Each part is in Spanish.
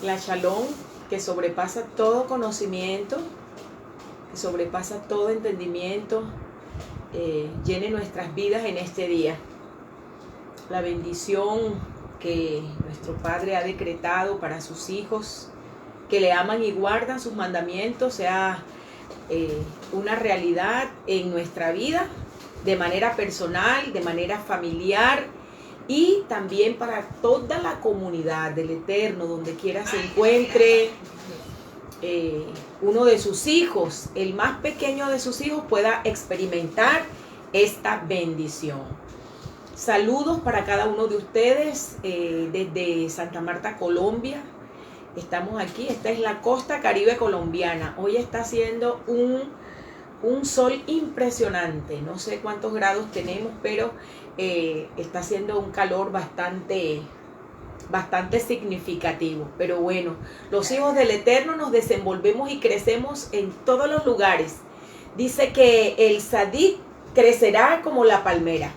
La Shalom, que sobrepasa todo conocimiento, que sobrepasa todo entendimiento, llene nuestras vidas en este día. La bendición que nuestro Padre ha decretado para sus hijos, que le aman y guardan sus mandamientos, sea una realidad en nuestra vida, de manera personal, de manera familiar, y también para toda la comunidad del Eterno, donde quiera se encuentre uno de sus hijos, el más pequeño de sus hijos, pueda experimentar esta bendición. Saludos para cada uno de ustedes desde Santa Marta, Colombia. Estamos aquí, esta es la costa caribe colombiana. Hoy está haciendo un sol impresionante, no sé cuántos grados tenemos, pero está haciendo un calor bastante significativo. Pero bueno, los hijos del Eterno nos desenvolvemos y crecemos en todos los lugares. Dice que el Sadik crecerá como la palmera,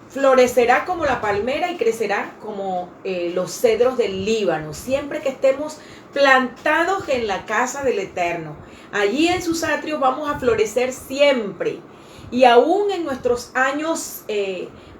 florecerá como la palmera y crecerá como los cedros del Líbano, siempre que estemos plantados en la casa del Eterno. Allí en sus atrios vamos a florecer siempre. Y aún en nuestros años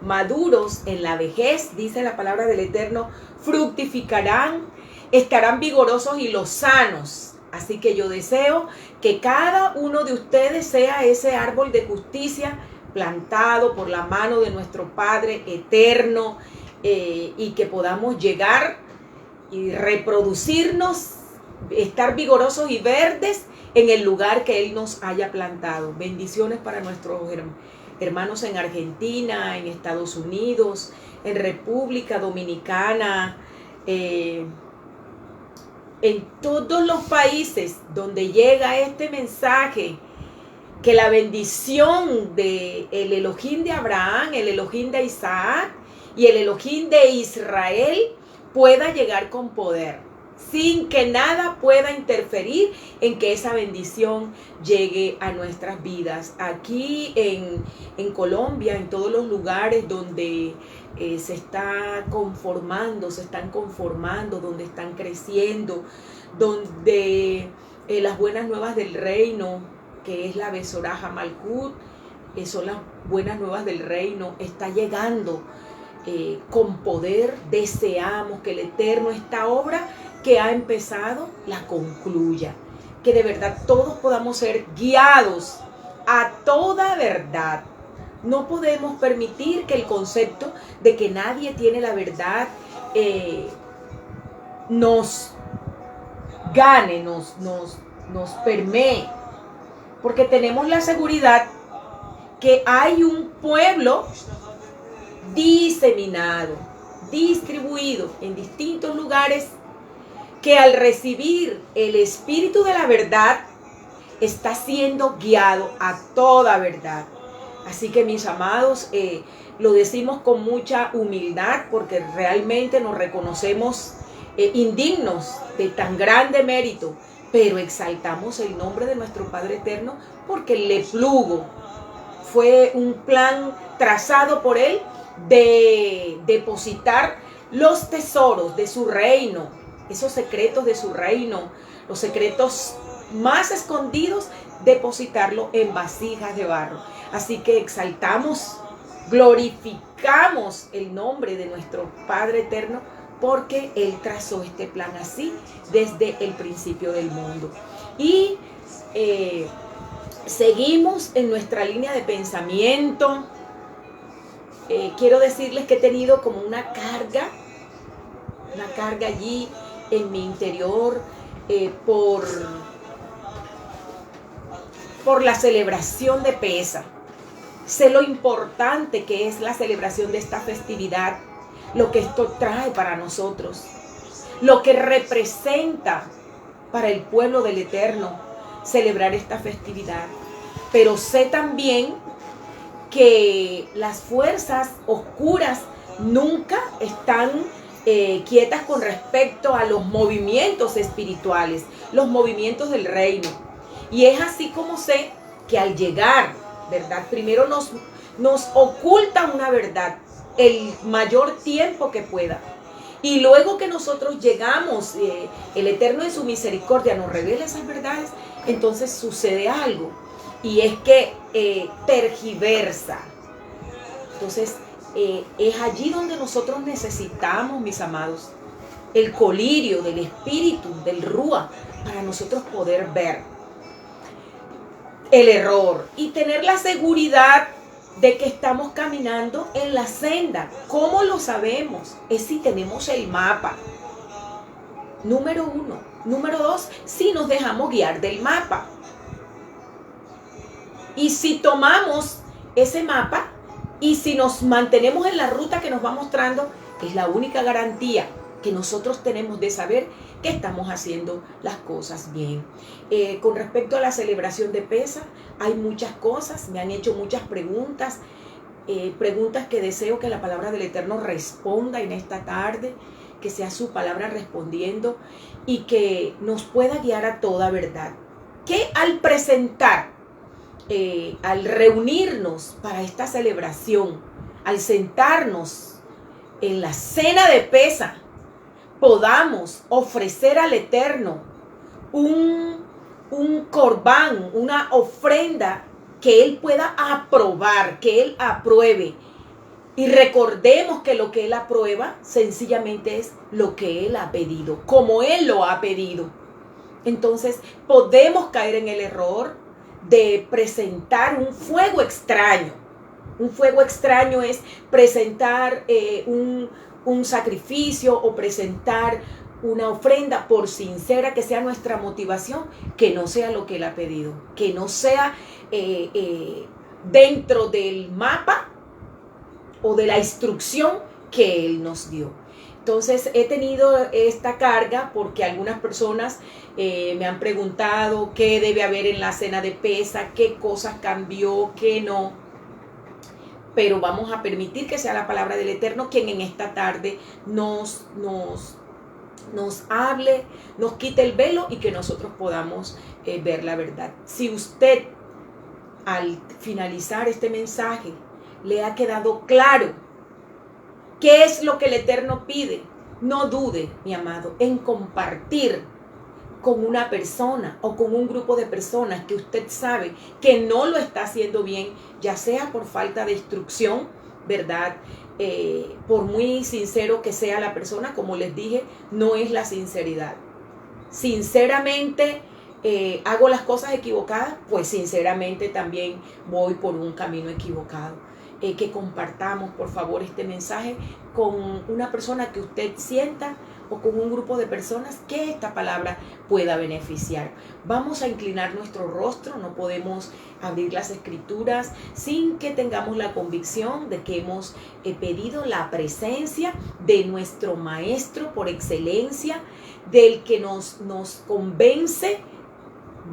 maduros, en la vejez, dice la palabra del Eterno, fructificarán, estarán vigorosos y lozanos. Así que yo deseo que cada uno de ustedes sea ese árbol de justicia plantado por la mano de nuestro Padre Eterno, y que podamos llegar y reproducirnos, estar vigorosos y verdes en el lugar que Él nos haya plantado. Bendiciones para nuestros hermanos en Argentina, en Estados Unidos, en República Dominicana, en todos los países donde llega este mensaje. Que la bendición del Elohim de Abraham, el Elohim de Isaac y el Elohim de Israel pueda llegar con poder, sin que nada pueda interferir en que esa bendición llegue a nuestras vidas. Aquí en Colombia, en todos los lugares donde se están conformando, donde están creciendo, donde las buenas nuevas del reino, que es la Besorah Malkut, son las buenas nuevas del reino, está llegando con poder. Deseamos que el Eterno, esta obra que ha empezado, la concluya. Que de verdad todos podamos ser guiados a toda verdad. No podemos permitir que el concepto de que nadie tiene la verdad nos gane, nos permee. Porque tenemos la seguridad que hay un pueblo diseminado, distribuido en distintos lugares, que al recibir el espíritu de la verdad está siendo guiado a toda verdad. Así que, mis amados, lo decimos con mucha humildad, porque realmente nos reconocemos indignos de tan grande mérito, pero exaltamos el nombre de nuestro Padre Eterno porque le plugo. Fue un plan trazado por Él de depositar los tesoros de su reino, esos secretos de su reino, los secretos más escondidos, depositarlo en vasijas de barro. Así que exaltamos, glorificamos el nombre de nuestro Padre Eterno, porque Él trazó este plan así desde el principio del mundo. Y seguimos en nuestra línea de pensamiento. Quiero decirles que he tenido como una carga allí en mi interior por la celebración de Pesaj. Sé lo importante que es la celebración de esta festividad, lo que esto trae para nosotros, lo que representa para el pueblo del Eterno celebrar esta festividad. Pero sé también que las fuerzas oscuras nunca están quietas con respecto a los movimientos espirituales, los movimientos del reino. Y es así como sé que al llegar, ¿verdad? Primero nos oculta una verdad el mayor tiempo que pueda. Y luego que nosotros llegamos, el Eterno en su misericordia nos revela esas verdades, entonces sucede algo. Y es que tergiversa. Entonces, es allí donde nosotros necesitamos, mis amados, el colirio del espíritu, del Rúa, para nosotros poder ver el error y tener la seguridad de que estamos caminando en la senda. ¿Cómo lo sabemos? Es si tenemos el mapa. Número 1. Número 2, si nos dejamos guiar del mapa. Y si tomamos ese mapa y si nos mantenemos en la ruta que nos va mostrando, es la única garantía que nosotros tenemos de saber que estamos haciendo las cosas bien. Con respecto a la celebración de Pesaj, hay muchas cosas, me han hecho muchas preguntas, preguntas que deseo que la palabra del Eterno responda en esta tarde, que sea su palabra respondiendo y que nos pueda guiar a toda verdad. Que al presentar, al reunirnos para esta celebración, al sentarnos en la cena de Pesaj, podamos ofrecer al Eterno un corbán, una ofrenda que Él pueda aprobar, que Él apruebe. Y recordemos que lo que Él aprueba sencillamente es lo que Él ha pedido, como Él lo ha pedido. Entonces podemos caer en el error de presentar un fuego extraño. Un fuego extraño es presentar un sacrificio o presentar una ofrenda, por sincera que sea nuestra motivación, que no sea lo que Él ha pedido, que no sea dentro del mapa o de la instrucción que Él nos dio. Entonces he tenido esta carga porque algunas personas me han preguntado qué debe haber en la cena de Pesaj, qué cosas cambió, qué no. Pero vamos a permitir que sea la palabra del Eterno quien en esta tarde nos hable, nos quite el velo y que nosotros podamos ver la verdad. Si usted al finalizar este mensaje le ha quedado claro qué es lo que el Eterno pide, no dude, mi amado, en compartir con una persona o con un grupo de personas que usted sabe que no lo está haciendo bien, ya sea por falta de instrucción, ¿verdad? Por muy sincero que sea la persona, como les dije, no es la sinceridad. Sinceramente, hago las cosas equivocadas, pues sinceramente también voy por un camino equivocado. Que compartamos, por favor, este mensaje con una persona que usted sienta o con un grupo de personas que esta palabra pueda beneficiar. Vamos a inclinar nuestro rostro, no podemos abrir las escrituras sin que tengamos la convicción de que hemos pedido la presencia de nuestro Maestro por excelencia, del que nos convence,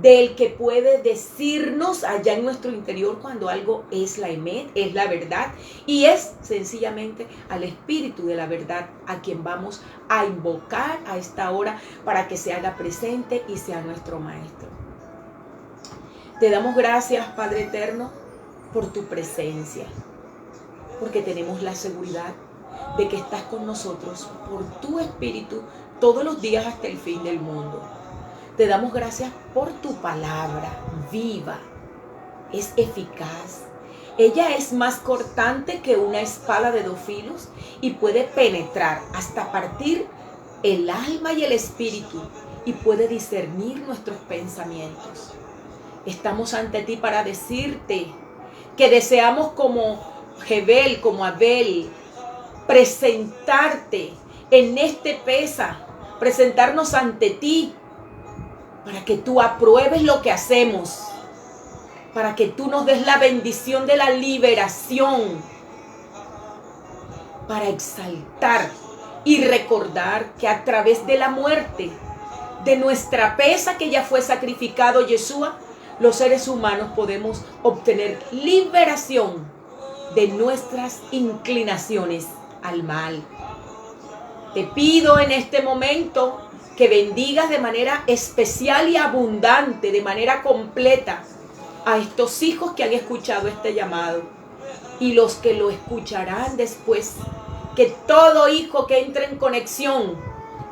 del que puede decirnos allá en nuestro interior cuando algo es la emet, es la verdad, y es sencillamente al Espíritu de la verdad a quien vamos a invocar a esta hora para que se haga presente y sea nuestro Maestro. Te damos gracias, Padre Eterno, por tu presencia, porque tenemos la seguridad de que estás con nosotros por tu Espíritu todos los días hasta el fin del mundo. Te damos gracias por tu palabra viva, es eficaz. Ella es más cortante que una espada de 2 filos y puede penetrar hasta partir el alma y el espíritu y puede discernir nuestros pensamientos. Estamos ante ti para decirte que deseamos como Jebel, como Abel, presentarte en este Pesaj, presentarnos ante ti, para que tú apruebes lo que hacemos, para que tú nos des la bendición de la liberación, para exaltar y recordar que a través de la muerte de nuestra Pesaj que ya fue sacrificado Yeshua, los seres humanos podemos obtener liberación de nuestras inclinaciones al mal. Te pido en este momento que bendigas de manera especial y abundante, de manera completa, a estos hijos que han escuchado este llamado y los que lo escucharán después, que todo hijo que entre en conexión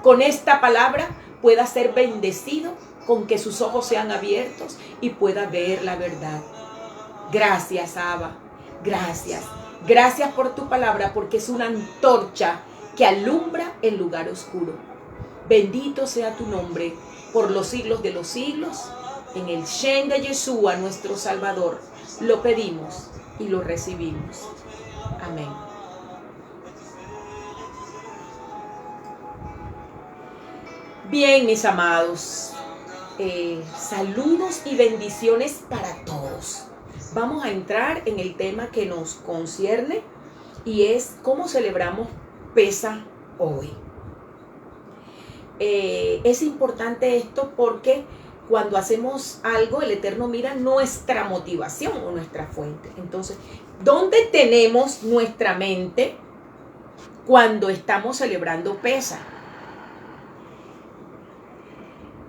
con esta palabra pueda ser bendecido, con que sus ojos sean abiertos y pueda ver la verdad. Gracias, Abba. Gracias. Gracias por tu palabra, porque es una antorcha que alumbra el lugar oscuro. Bendito sea tu nombre por los siglos de los siglos. En el Shen de Yeshua, nuestro Salvador, lo pedimos y lo recibimos. Amén. Bien, mis amados, saludos y bendiciones para todos. Vamos a entrar en el tema que nos concierne y es cómo celebramos Pesa hoy. Es importante esto porque cuando hacemos algo, el Eterno mira nuestra motivación o nuestra fuente. Entonces, ¿dónde tenemos nuestra mente cuando estamos celebrando Pesa?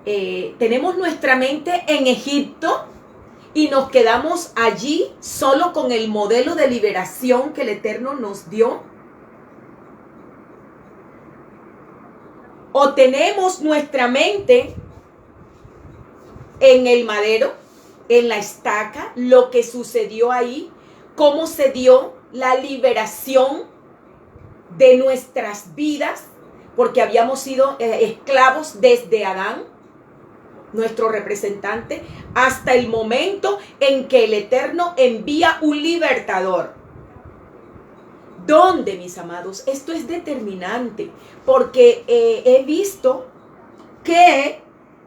Tenemos nuestra mente en Egipto y nos quedamos allí solo con el modelo de liberación que el Eterno nos dio. O tenemos nuestra mente en el madero, en la estaca, lo que sucedió ahí, cómo se dio la liberación de nuestras vidas, porque habíamos sido esclavos desde Adán, nuestro representante, hasta el momento en que el Eterno envía un libertador. ¿Dónde, mis amados? Esto es determinante, porque he visto que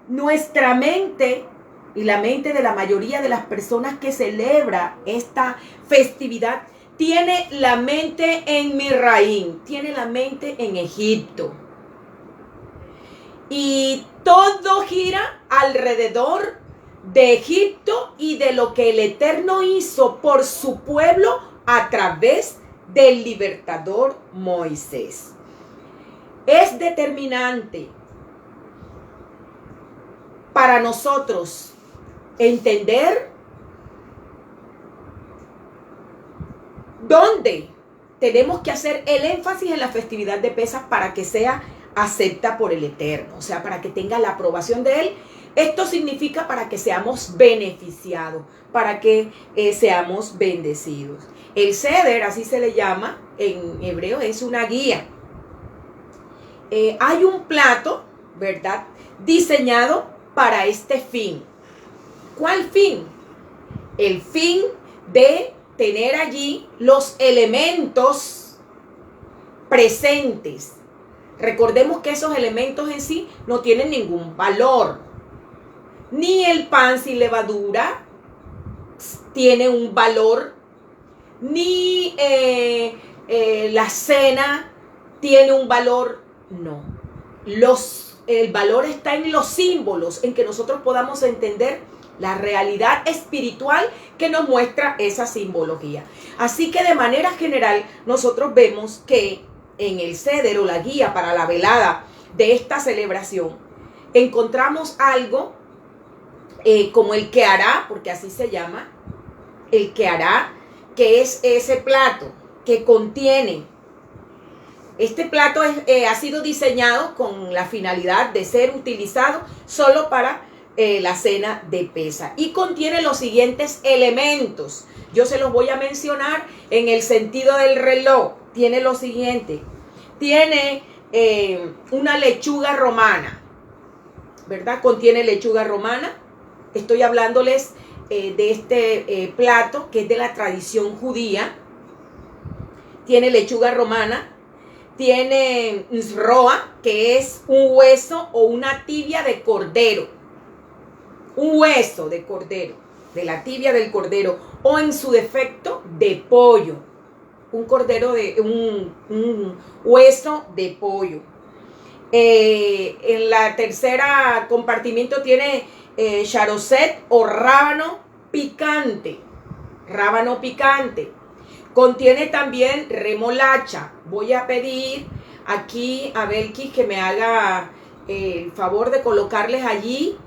nuestra mente y la mente de la mayoría de las personas que celebra esta festividad tiene la mente en Misraim, tiene la mente en Egipto. Y todo gira alrededor de Egipto y de lo que el Eterno hizo por su pueblo a través del libertador Moisés. Es determinante para nosotros entender dónde tenemos que hacer el énfasis en la festividad de Pesas para que sea acepta por el Eterno, o sea, para que tenga la aprobación de Él. Esto significa para que seamos beneficiados, para que seamos bendecidos. El Seder, así se le llama en hebreo, es una guía. Hay un plato, ¿verdad?, diseñado para este fin. ¿Cuál fin? El fin de tener allí los elementos presentes. Recordemos que esos elementos en sí no tienen ningún valor. Ni el pan sin levadura tiene un valor, ni la cena tiene un valor. No. El valor está en los símbolos, en que nosotros podamos entender la realidad espiritual que nos muestra esa simbología. Así que de manera general nosotros vemos que en el Seder o la guía para la velada de esta celebración encontramos algo como el que hará, porque así se llama, el que hará, que es ese plato que contiene. Este plato ha sido diseñado con la finalidad de ser utilizado solo para la cena de Pesa y contiene los siguientes elementos. Yo se los voy a mencionar en el sentido del reloj. Tiene lo siguiente: tiene una lechuga romana, ¿verdad? Contiene lechuga romana. Estoy hablándoles de este plato que es de la tradición judía. Tiene lechuga romana. Tiene zroa, que es un hueso o una tibia de cordero. Un hueso de cordero, de la tibia del cordero, o en su defecto de pollo. Un hueso de pollo. En la tercera compartimiento tiene charoset o rábano picante. Rábano picante. Contiene también remolacha. Voy a pedir aquí a Belkis que me haga el favor de colocarles allí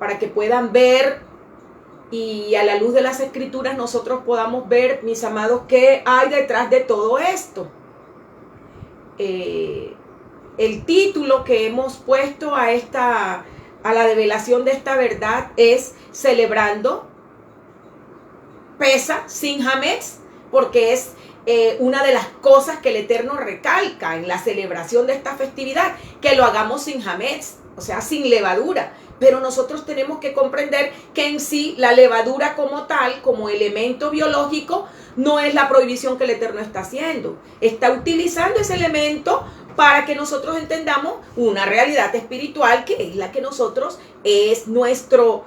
para que puedan ver y a la luz de las escrituras nosotros podamos ver, mis amados, qué hay detrás de todo esto. el título que hemos puesto a la revelación de esta verdad es Celebrando Pesa sin Hametz, porque es una de las cosas que el Eterno recalca en la celebración de esta festividad, que lo hagamos sin Hametz, o sea, sin levadura. Pero nosotros tenemos que comprender que en sí la levadura como tal, como elemento biológico, no es la prohibición que el Eterno está haciendo. Está utilizando ese elemento para que nosotros entendamos una realidad espiritual que es la que nosotros es nuestro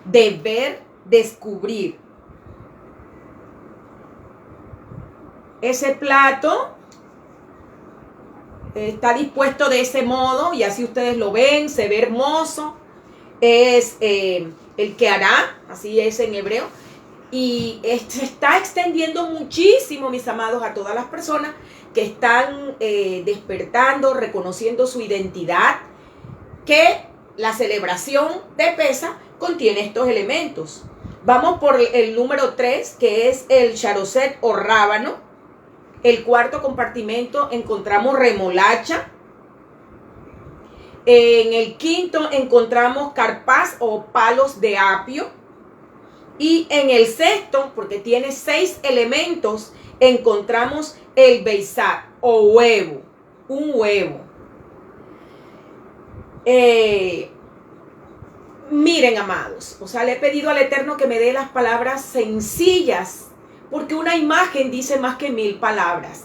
deber descubrir. Ese plato está dispuesto de ese modo y así ustedes lo ven, se ve hermoso. Es el que hará, así es en hebreo. Y se está extendiendo muchísimo, mis amados, a todas las personas que están despertando, reconociendo su identidad, que la celebración de Pesa contiene estos elementos. Vamos por el número 3, que es el charoset o rábano. El cuarto compartimento encontramos remolacha. En el quinto encontramos carpaz o palos de apio. Y en el sexto, porque tiene 6 elementos, encontramos el beisat o huevo, un huevo. Miren, amados, o sea, le he pedido al Eterno que me dé las palabras sencillas, porque una imagen dice más que 1000 palabras.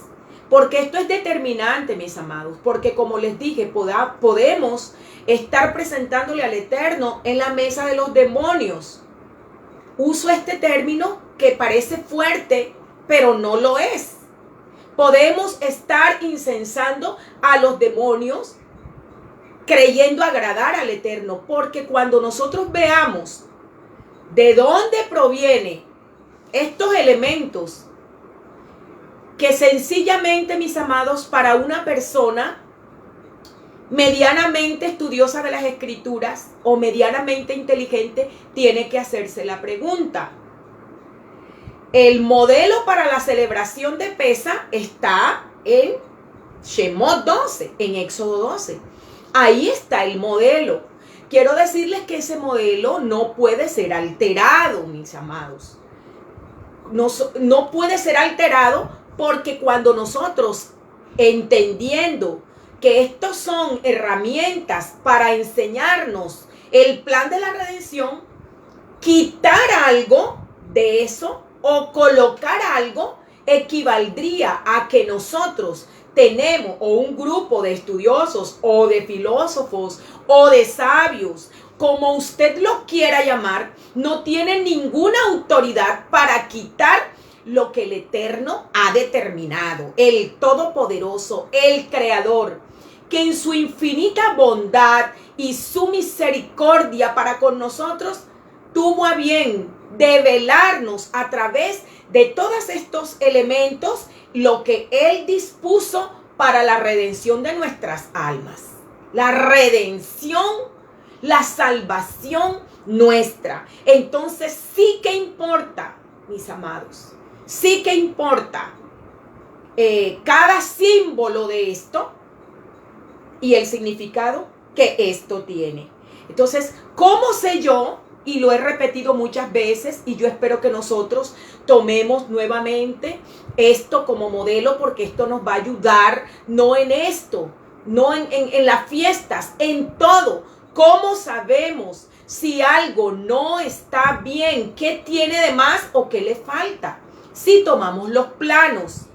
Porque esto es determinante, mis amados, porque como les dije, podemos estar presentándole al Eterno en la mesa de los demonios. Uso este término que parece fuerte, pero no lo es. Podemos estar incensando a los demonios creyendo agradar al Eterno, porque cuando nosotros veamos de dónde provienen estos elementos, que sencillamente, mis amados, para una persona medianamente estudiosa de las escrituras o medianamente inteligente, tiene que hacerse la pregunta. El modelo para la celebración de Pesa está en Shemot 12, en Éxodo 12. Ahí está el modelo. Quiero decirles que ese modelo no puede ser alterado, mis amados. No puede ser alterado porque cuando nosotros, entendiendo que estos son herramientas para enseñarnos el plan de la redención, quitar algo de eso o colocar algo equivaldría a que nosotros tenemos o un grupo de estudiosos o de filósofos o de sabios, como usted lo quiera llamar, no tiene ninguna autoridad para quitar lo que el Eterno ha determinado, el Todopoderoso, el Creador, que en su infinita bondad y su misericordia para con nosotros tuvo a bien develarnos a través de todos estos elementos lo que Él dispuso para la redención de nuestras almas. La redención, la salvación nuestra. Entonces sí que importa, mis amados, sí que importa cada símbolo de esto y el significado que esto tiene. Entonces, ¿cómo sé yo? Y lo he repetido muchas veces y yo espero que nosotros tomemos nuevamente esto como modelo, porque esto nos va a ayudar, no en esto, no en las fiestas, en todo. ¿Cómo sabemos si algo no está bien? ¿Qué tiene de más o qué le falta? Si tomamos los planos.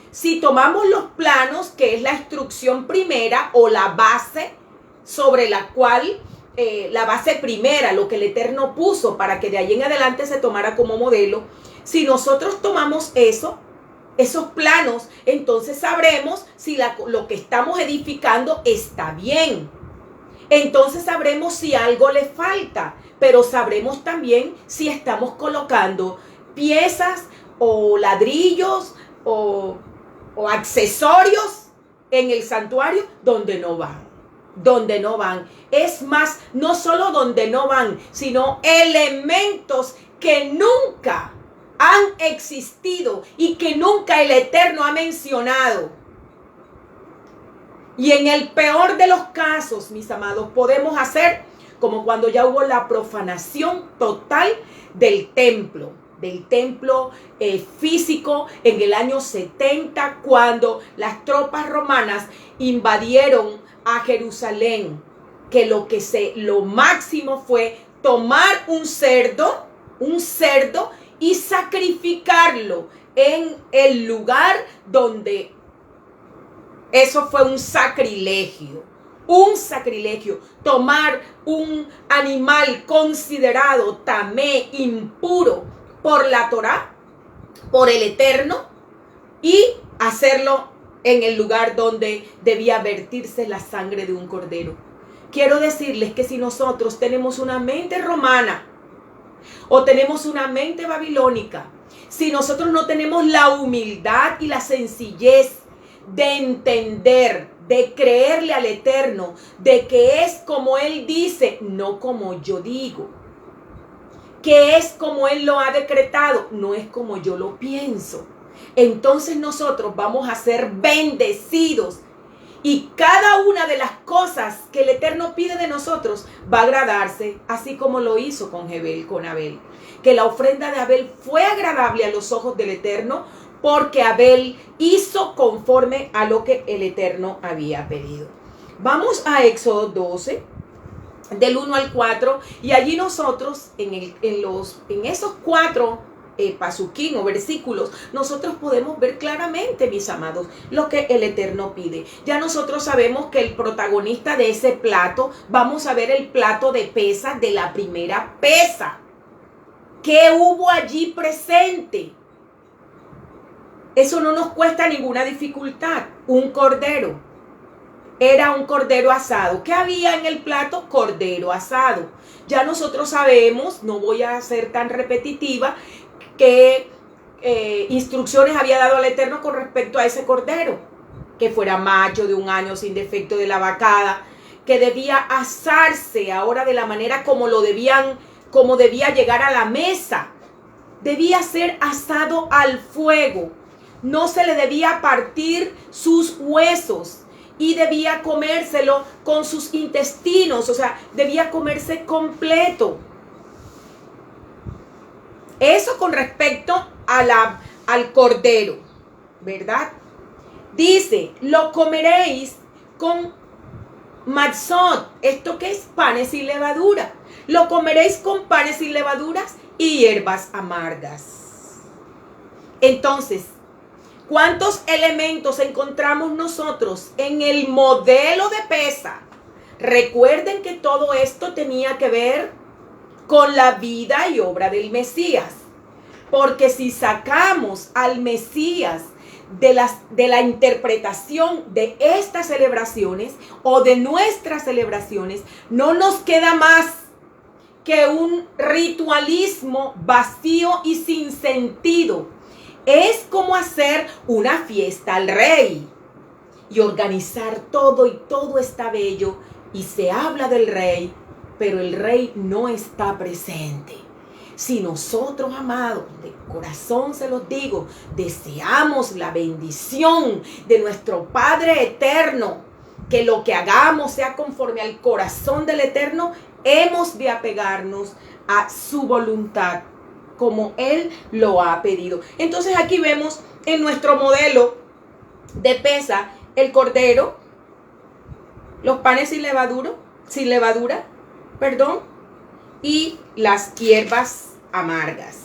Si tomamos los planos, que es la instrucción primera o la base sobre la cual, la base primera, lo que el Eterno puso para que de ahí en adelante se tomara como modelo. Si nosotros tomamos esos planos, entonces sabremos si lo que estamos edificando está bien. Entonces sabremos si algo le falta, pero sabremos también si estamos colocando piezas o ladrillos o accesorios en el santuario donde no van. Donde no van. Es más, no solo donde no van, sino elementos que nunca han existido y que nunca el Eterno ha mencionado. Y en el peor de los casos, mis amados, podemos hacer como cuando ya hubo la profanación total del templo físico en el año 70, cuando las tropas romanas invadieron a Jerusalén, que lo máximo fue tomar un cerdo y sacrificarlo en el lugar donde eso fue un sacrilegio. Tomar un animal considerado tamé, impuro por la Torá, por el Eterno, y hacerlo en el lugar donde debía vertirse la sangre de un cordero. Quiero decirles que si nosotros tenemos una mente romana o tenemos una mente babilónica, si nosotros no tenemos la humildad y la sencillez de entender, de creerle al Eterno, de que es como Él dice, no como yo digo, que es como Él lo ha decretado, no es como yo lo pienso, entonces nosotros vamos a ser bendecidos. Y cada una de las cosas que el Eterno pide de nosotros va a agradarse, así como lo hizo con Abel. Que la ofrenda de Abel fue agradable a los ojos del Eterno, porque Abel hizo conforme a lo que el Eterno había pedido. Vamos a Éxodo 12, del 1 al 4, y allí nosotros, en esos 4 pasuquín o versículos, nosotros podemos ver claramente, mis amados, lo que el Eterno pide. Ya nosotros sabemos que el protagonista de ese plato, vamos a ver el plato de pesa de la primera pesa. ¿Qué hubo allí presente? Eso no nos cuesta ninguna dificultad. Un cordero. Era un cordero asado. ¿Qué había en el plato? Cordero asado. Ya nosotros sabemos, no voy a ser tan repetitiva, qué instrucciones había dado al Eterno con respecto a ese cordero. Que fuera macho, de 1 año, sin defecto de la vacada, que debía asarse ahora de la manera como debía llegar a la mesa. Debía ser asado al fuego. No se le debía partir sus huesos y debía comérselo con sus intestinos, o sea, debía comerse completo. Eso con respecto al cordero, ¿verdad? Dice, lo comeréis con matzot. ¿Esto qué es? Panes y levadura. Lo comeréis con panes y levaduras y hierbas amargas. Entonces, ¿cuántos elementos encontramos nosotros en el modelo de pesa? Recuerden que todo esto tenía que ver con la vida y obra del Mesías. Porque si sacamos al Mesías de la interpretación de estas celebraciones o de nuestras celebraciones, no nos queda más que un ritualismo vacío y sin sentido. Es como hacer una fiesta al rey y organizar todo, y todo está bello y se habla del rey, pero el rey no está presente. Si nosotros, amados, de corazón se los digo, deseamos la bendición de nuestro Padre eterno, que lo que hagamos sea conforme al corazón del Eterno, hemos de apegarnos a su voluntad, como Él lo ha pedido. Entonces aquí vemos en nuestro modelo de pesa el cordero, los panes sin levadura, y las hierbas amargas.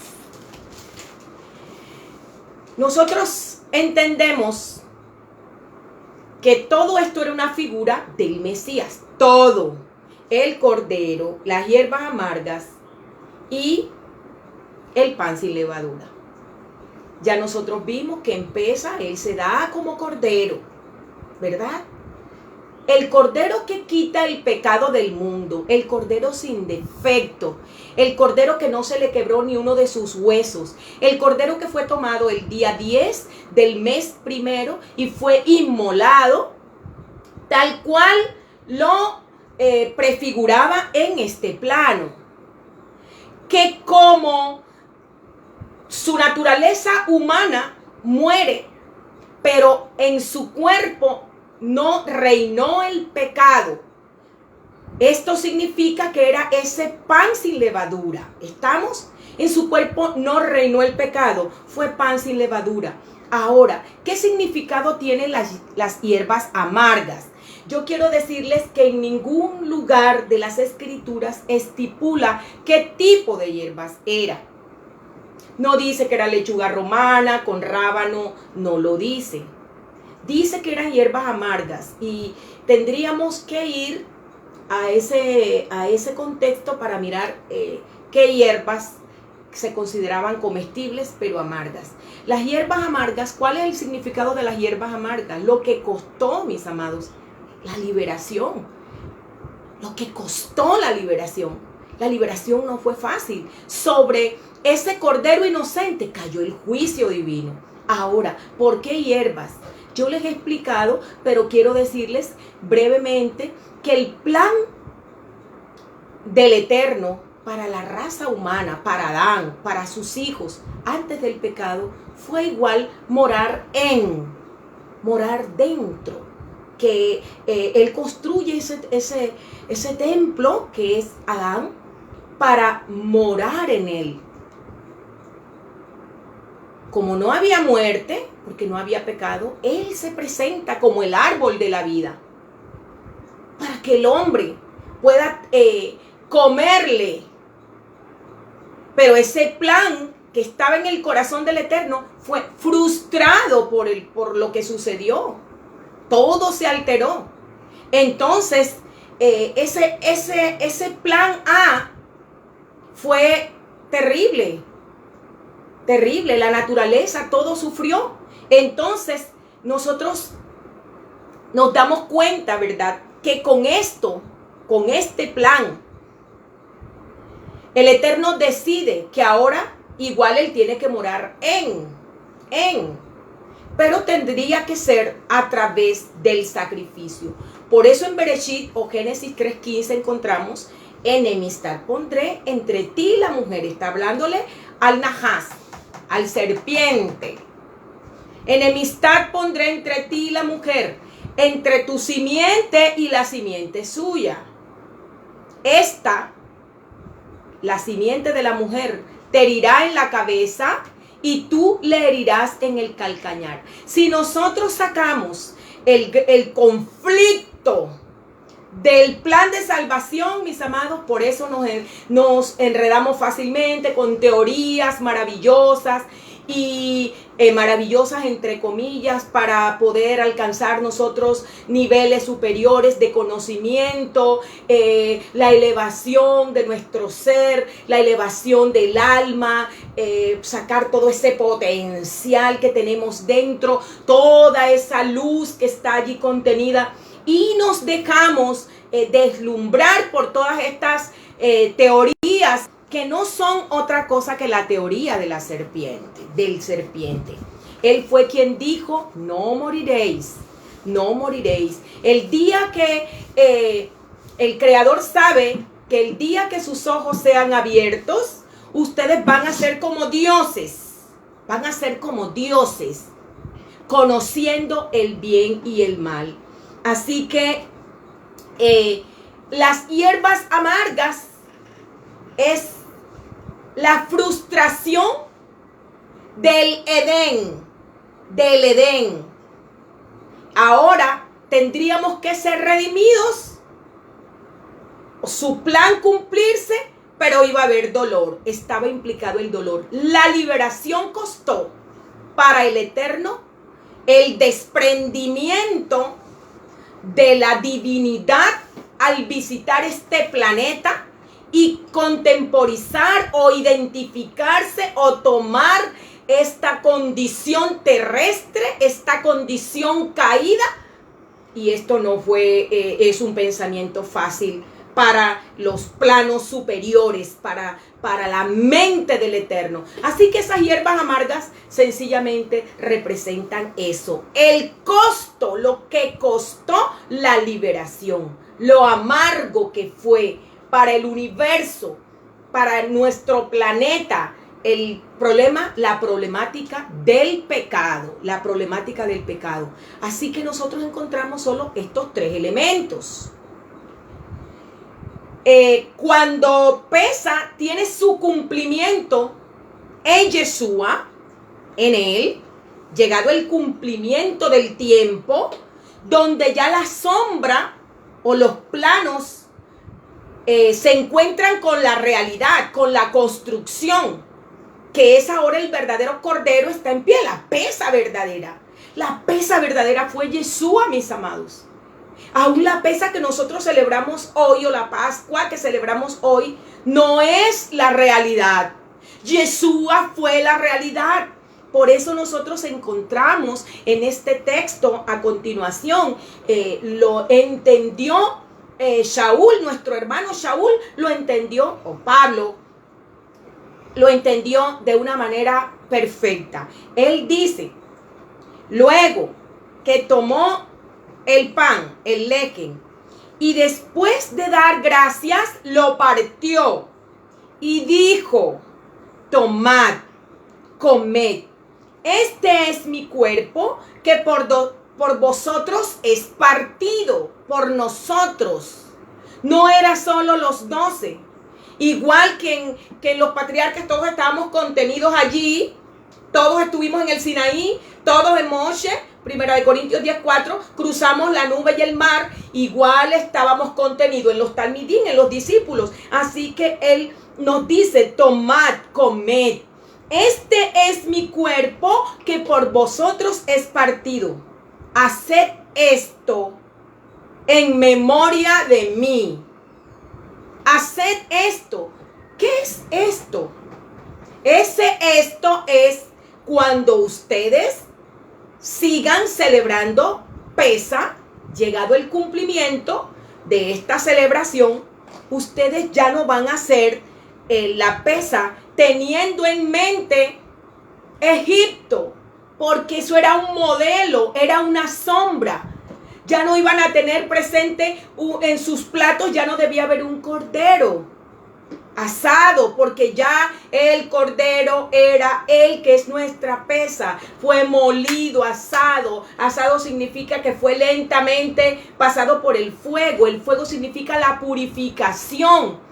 Nosotros entendemos que todo esto era una figura del Mesías. Todo, el cordero, las hierbas amargas y el pan sin levadura. Ya nosotros vimos que en Pesa Él se da como cordero, ¿verdad? El cordero que quita el pecado del mundo, el cordero sin defecto, el cordero que no se le quebró ni uno de sus huesos, el cordero que fue tomado el día 10 del mes primero y fue inmolado, tal cual lo prefiguraba en este plano. Que como su naturaleza humana muere, pero en su cuerpo no reinó el pecado. Esto significa que era ese pan sin levadura. ¿Estamos? En su cuerpo no reinó el pecado, fue pan sin levadura. Ahora, ¿qué significado tienen las hierbas amargas? Yo quiero decirles que en ningún lugar de las escrituras estipula qué tipo de hierbas era. No dice que era lechuga romana con rábano, no lo dice. Dice que eran hierbas amargas y tendríamos que ir a ese contexto para mirar qué hierbas se consideraban comestibles pero amargas. Las hierbas amargas, ¿cuál es el significado de las hierbas amargas? Lo que costó, mis amados, la liberación. Lo que costó la liberación. La liberación no fue fácil. Sobre ese cordero inocente cayó el juicio divino. Ahora, ¿por qué hierbas? Yo les he explicado, pero quiero decirles brevemente que el plan del Eterno para la raza humana, para Adán, para sus hijos, antes del pecado, fue igual morar dentro. Que Él construye ese templo que es Adán para morar en él. Como no había muerte, porque no había pecado, Él se presenta como el árbol de la vida. Para que el hombre pueda comerle. Pero ese plan que estaba en el corazón del Eterno fue frustrado por lo que sucedió. Todo se alteró. Entonces, ese plan A fue terrible. Terrible. La naturaleza, todo sufrió. Entonces, nosotros nos damos cuenta, ¿verdad?, que con este plan, el Eterno decide que ahora igual Él tiene que morar pero tendría que ser a través del sacrificio. Por eso en Bereshit o Génesis 3:15 encontramos: enemistad pondré entre ti y la mujer. Está hablándole al Nahas, al serpiente. Enemistad pondré entre ti y la mujer, entre tu simiente y la simiente suya. La simiente de la mujer, te herirá en la cabeza y tú le herirás en el calcañar. Si nosotros sacamos el conflicto del plan de salvación, mis amados, por eso nos enredamos fácilmente con teorías maravillosas y maravillosas entre comillas, para poder alcanzar nosotros niveles superiores de conocimiento, la elevación de nuestro ser, la elevación del alma, sacar todo ese potencial que tenemos dentro, toda esa luz que está allí contenida, y nos dejamos deslumbrar por todas estas teorías que no son otra cosa que la teoría de la serpiente, del serpiente. Él fue quien dijo: no moriréis, no moriréis. El día que el Creador sabe que el día que sus ojos sean abiertos, ustedes van a ser como dioses, conociendo el bien y el mal. Así que las hierbas amargas es la frustración del Edén. Ahora tendríamos que ser redimidos, su plan cumplirse, pero iba a haber dolor, estaba implicado el dolor. La liberación costó para el Eterno el desprendimiento de la divinidad al visitar este planeta y contemporizar o identificarse o tomar esta condición terrestre, esta condición caída. Y esto no fue, es un pensamiento fácil para los planos superiores, para la mente del Eterno. Así que esas hierbas amargas sencillamente representan eso, el costo, lo que costó la liberación, lo amargo que fue para el universo, para nuestro planeta, la problemática del pecado, la problemática del pecado. Así que nosotros encontramos solo estos tres elementos. Cuando Pesa tiene su cumplimiento en Yeshua, en él, llegado el cumplimiento del tiempo, donde ya la sombra o los planos se encuentran con la realidad, con la construcción, que es ahora el verdadero Cordero está en pie, la Pesa verdadera. La Pesa verdadera fue Yeshua, mis amados. Aún la Pesa que nosotros celebramos hoy, o la Pascua que celebramos hoy, no es la realidad. Yeshua fue la realidad. Por eso nosotros encontramos en este texto a continuación, lo entendió Shaul, nuestro hermano Shaul, lo entendió, o Pablo, lo entendió de una manera perfecta. Él dice, luego que tomó el pan, el lequem, y después de dar gracias, lo partió y dijo, tomad, comed, este es mi cuerpo que por vosotros es partido, por nosotros. No era solo los 12. Igual que en los patriarcas todos estábamos contenidos allí, todos estuvimos en el Sinaí, todos en Moshe, 1 Corintios 10:4, cruzamos la nube y el mar, igual estábamos contenidos en los talmidín, en los discípulos. Así que él nos dice, tomad, comed, este es mi cuerpo que por vosotros es partido. Haced esto en memoria de mí. Haced esto. ¿Qué es esto? Esto es cuando ustedes sigan celebrando Pesa, llegado el cumplimiento de esta celebración, ustedes ya no van a hacer la Pesa teniendo en mente Egipto, porque eso era un modelo, era una sombra. Ya no iban a tener presente en sus platos, ya no debía haber un cordero asado, porque ya el cordero era el que es nuestra Pesa, fue molido, asado. Asado significa que fue lentamente pasado por el fuego significa la purificación.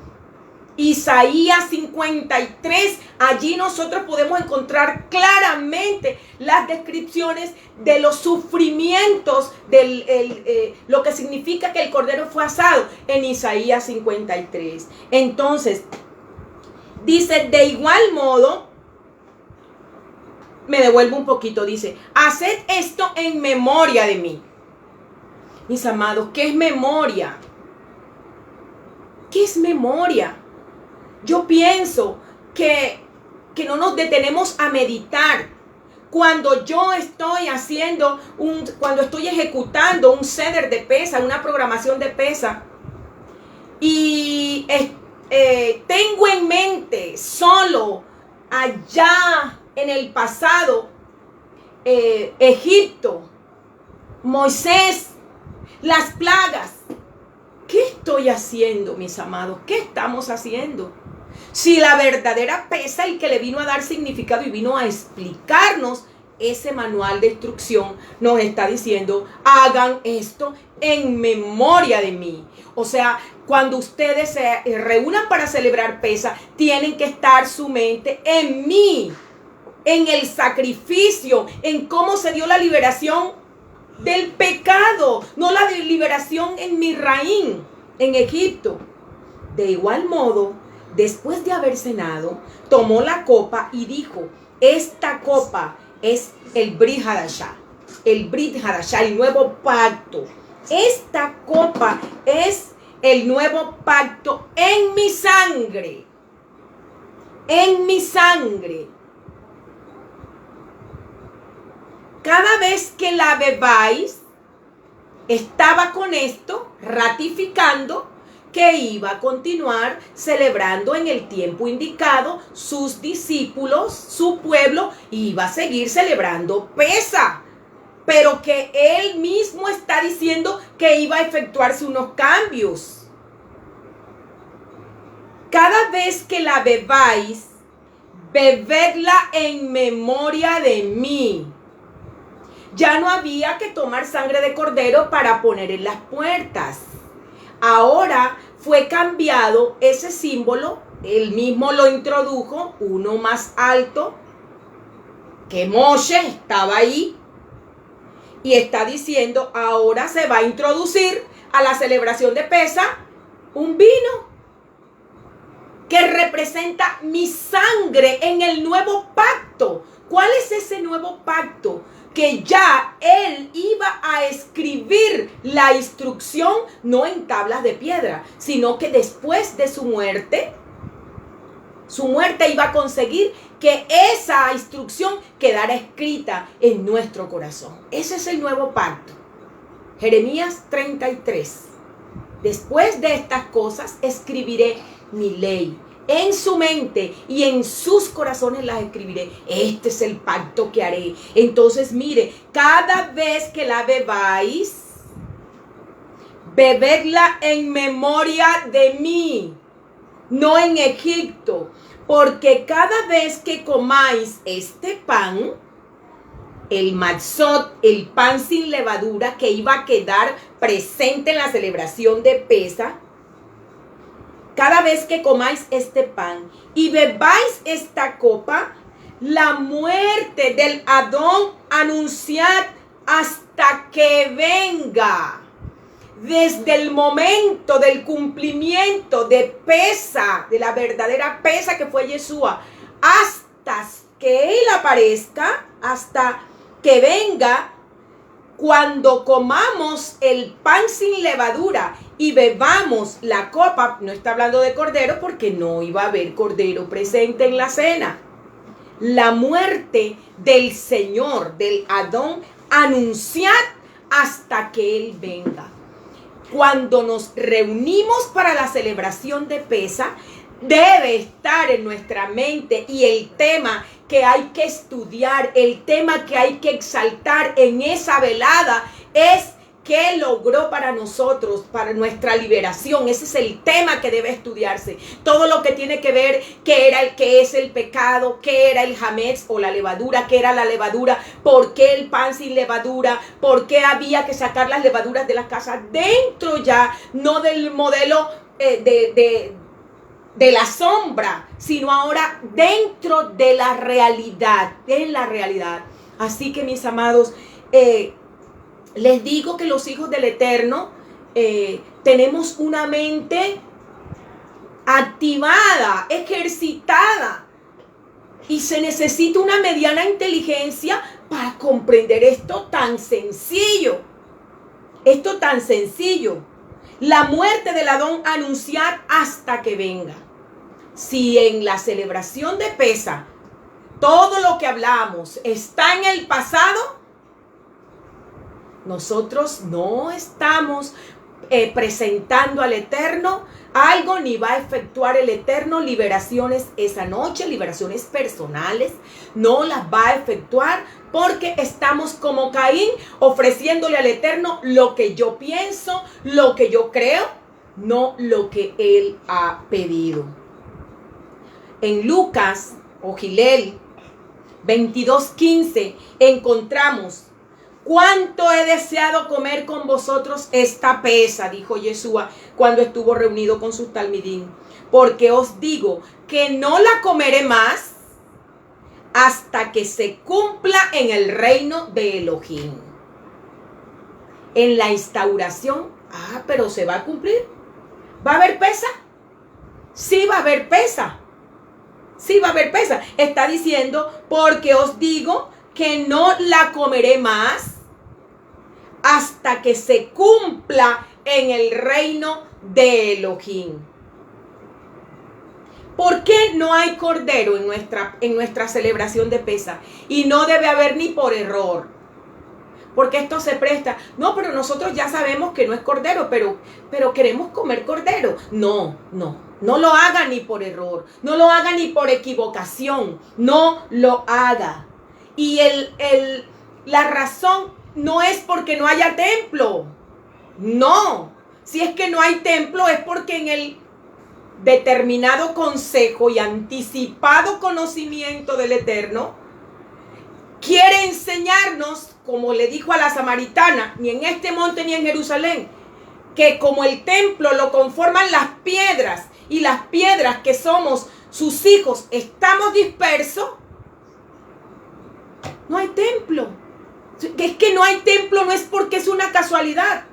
Isaías 53, allí nosotros podemos encontrar claramente las descripciones de los sufrimientos, lo que significa que el cordero fue asado en Isaías 53. Entonces, dice, de igual modo, me devuelvo un poquito, dice, haced esto en memoria de mí. Mis amados, ¿qué es memoria? ¿Qué es memoria? Yo pienso que no nos detenemos a meditar. Cuando yo estoy cuando estoy ejecutando un ceder de Pesa, una programación de Pesa, y tengo en mente solo allá en el pasado, Egipto, Moisés, las plagas. ¿Qué estoy haciendo, mis amados? ¿Qué estamos haciendo? Si la verdadera Pesa, el que le vino a dar significado y vino a explicarnos ese manual de instrucción, nos está diciendo, hagan esto en memoria de mí. O sea, cuando ustedes se reúnan para celebrar Pesa, tienen que estar su mente en mí, en el sacrificio, en cómo se dio la liberación del pecado, no la liberación en Misraín, en Egipto. De igual modo, después de haber cenado, tomó la copa y dijo, esta copa es el Brit Hadashah, el nuevo pacto. Esta copa es el nuevo pacto en mi sangre, en mi sangre. Cada vez que la bebáis, estaba con esto ratificando que iba a continuar celebrando en el tiempo indicado, sus discípulos, su pueblo, iba a seguir celebrando Pesa, pero que él mismo está diciendo que iba a efectuarse unos cambios. Cada vez que la bebáis, bebedla en memoria de mí. Ya no había que tomar sangre de cordero para poner en las puertas. Ahora fue cambiado ese símbolo, él mismo lo introdujo, uno más alto, que Moshe estaba ahí, y está diciendo, ahora se va a introducir a la celebración de Pesaj un vino que representa mi sangre en el nuevo pacto. ¿Cuál es ese nuevo pacto? Que ya él iba a escribir la instrucción no en tablas de piedra, sino que después de su muerte iba a conseguir que esa instrucción quedara escrita en nuestro corazón. Ese es el nuevo pacto. Jeremías 33. Después de estas cosas escribiré mi ley. En su mente y en sus corazones las escribiré. Este es el pacto que haré. Entonces, mire, cada vez que la bebáis, bebedla en memoria de mí, no en Egipto. Porque cada vez que comáis este pan, el matzot, el pan sin levadura que iba a quedar presente en la celebración de Pesaj, cada vez que comáis este pan y bebáis esta copa, la muerte del Adón anunciad hasta que venga. Desde el momento del cumplimiento de Pesaj, de la verdadera Pesaj que fue Yeshua, hasta que Él aparezca, hasta que venga, cuando comamos el pan sin levadura y bebamos la copa, no está hablando de cordero porque no iba a haber cordero presente en la cena. La muerte del Señor, del Adón, anunciad hasta que Él venga. Cuando nos reunimos para la celebración de Pesaj, debe estar en nuestra mente y el tema que hay que estudiar, el tema que hay que exaltar en esa velada es qué logró para nosotros, para nuestra liberación. Ese es el tema que debe estudiarse. Todo lo que tiene que ver qué es el pecado, qué era el hametz o la levadura, qué era la levadura, por qué el pan sin levadura, por qué había que sacar las levaduras de las casas dentro ya, no del modelo de la sombra, sino ahora dentro de la realidad, en la realidad. Así que mis amados, les digo que los hijos del Eterno tenemos una mente activada, ejercitada, y se necesita una mediana inteligencia para comprender esto tan sencillo. Esto tan sencillo. La muerte del Adón anunciar hasta que venga. Si en la celebración de Pesaj todo lo que hablamos está en el pasado, nosotros no estamos presentando al Eterno algo, ni va a efectuar el Eterno liberaciones esa noche, liberaciones personales, no las va a efectuar porque estamos como Caín ofreciéndole al Eterno lo que yo pienso, lo que yo creo, no lo que Él ha pedido. En Lucas o Gilel 22:15 encontramos: cuánto he deseado comer con vosotros esta Pesaj, dijo Yeshua cuando estuvo reunido con sus talmidín, porque os digo que no la comeré más hasta que se cumpla en el reino de Elohim. En la instauración, pero se va a cumplir. ¿Va a haber Pesaj? Sí va a haber Pesaj. Sí va a haber Pesaj. Está diciendo, porque os digo que no la comeré más hasta que se cumpla en el reino de Elohim. ¿Por qué no hay cordero en nuestra celebración de Pesaj? Y no debe haber ni por error. Porque esto se presta. No, pero nosotros ya sabemos que no es cordero, pero queremos comer cordero. No lo haga ni por error. No lo haga ni por equivocación. No lo haga. Y la razón no es porque no haya templo. No. Si es que no hay templo es porque determinado consejo y anticipado conocimiento del Eterno, quiere enseñarnos, como le dijo a la samaritana, ni en este monte ni en Jerusalén, que como el templo lo conforman las piedras, y las piedras que somos sus hijos estamos dispersos, no hay templo. Es que no hay templo no es porque es una casualidad.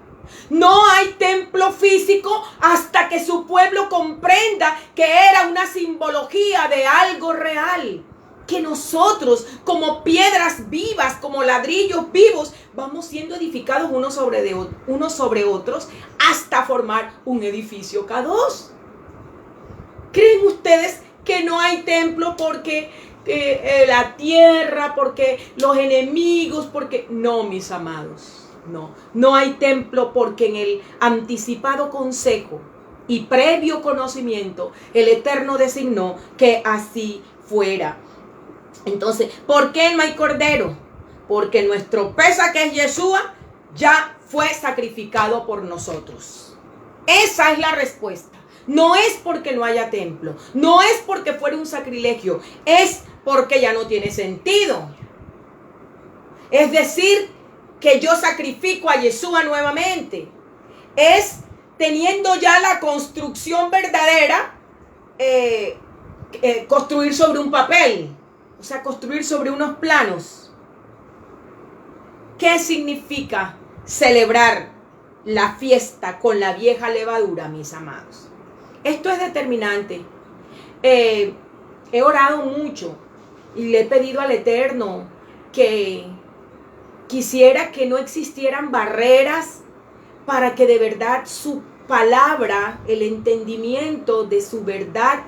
No hay templo físico hasta que su pueblo comprenda que era una simbología de algo real. Que nosotros, como piedras vivas, como ladrillos vivos, vamos siendo edificados unos sobre otros hasta formar un edificio K2. ¿Creen ustedes que no hay templo porque la tierra, porque los enemigos, porque... No, mis amados. No hay templo porque en el anticipado consejo y previo conocimiento el Eterno designó que así fuera. Entonces, ¿por qué no hay cordero? Porque nuestro Pesa, que es Yeshua, ya fue sacrificado por nosotros. Esa es la respuesta. No es porque no haya templo, no es porque fuera un sacrilegio, es porque ya no tiene sentido. Es decir, que yo sacrifico a Yeshua nuevamente. Es teniendo ya la construcción verdadera, construir sobre un papel, o sea, construir sobre unos planos. ¿Qué significa celebrar la fiesta con la vieja levadura, mis amados? Esto es determinante. He orado mucho y le he pedido al Eterno que quisiera que no existieran barreras para que de verdad su palabra, el entendimiento de su verdad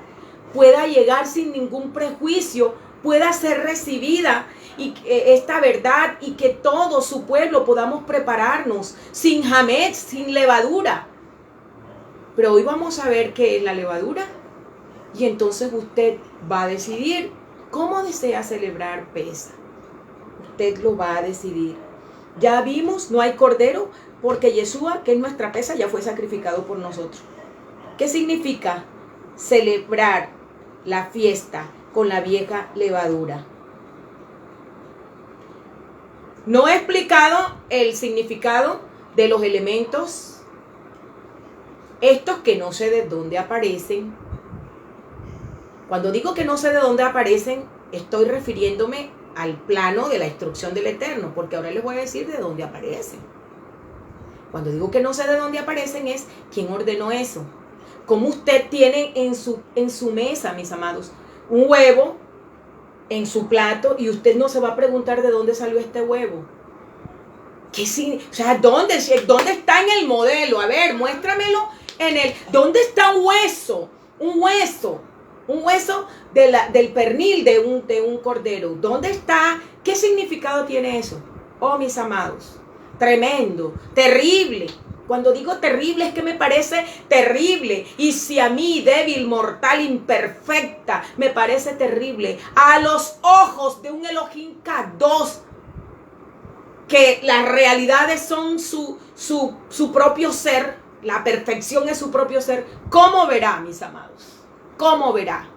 pueda llegar sin ningún prejuicio, pueda ser recibida y esta verdad y que todo su pueblo podamos prepararnos sin hametz, sin levadura. Pero hoy vamos a ver qué es la levadura y entonces usted va a decidir cómo desea celebrar Pesa. Usted lo va a decidir. Ya vimos, no hay cordero porque Yeshua, que es nuestra Pesa, ya fue sacrificado por nosotros. ¿Qué significa celebrar la fiesta con la vieja levadura? No he explicado el significado de los elementos, estos que no sé de dónde aparecen. Cuando digo que no sé de dónde aparecen, estoy refiriéndome al plano de la instrucción del Eterno, porque ahora les voy a decir de dónde aparecen. Cuando digo que no sé de dónde aparecen es quién ordenó eso. Como usted tiene en su mesa, mis amados, un huevo en su plato y usted no se va a preguntar de dónde salió este huevo. O sea, ¿dónde está en el modelo? A ver, muéstramelo ¿dónde está un hueso? Un hueso del pernil de un cordero. ¿Dónde está? ¿Qué significado tiene eso? Oh, mis amados, tremendo, terrible. Cuando digo terrible es que me parece terrible. Y si a mí, débil, mortal, imperfecta, me parece terrible, a los ojos de un Elohim K2, que las realidades son su propio ser, la perfección es su propio ser, ¿cómo verá, mis amados? ¿Cómo verá?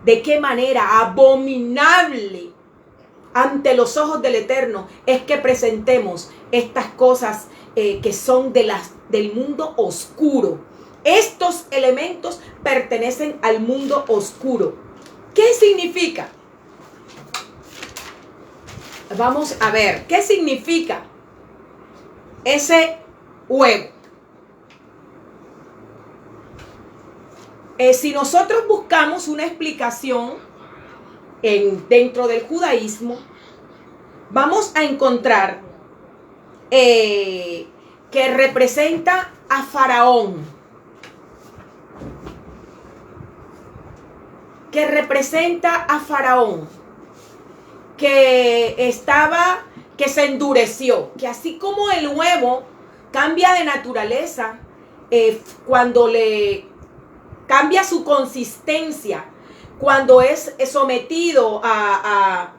¿De qué manera abominable ante los ojos del Eterno es que presentemos estas cosas que son del mundo oscuro? Estos elementos pertenecen al mundo oscuro. ¿Qué significa? Vamos a ver, ¿qué significa ese huevo? Si nosotros buscamos una explicación dentro del judaísmo, vamos a encontrar que representa a Faraón. Que representa a Faraón. Que se endureció. Que así como el huevo cambia de naturaleza cuando le cambia su consistencia, cuando es sometido a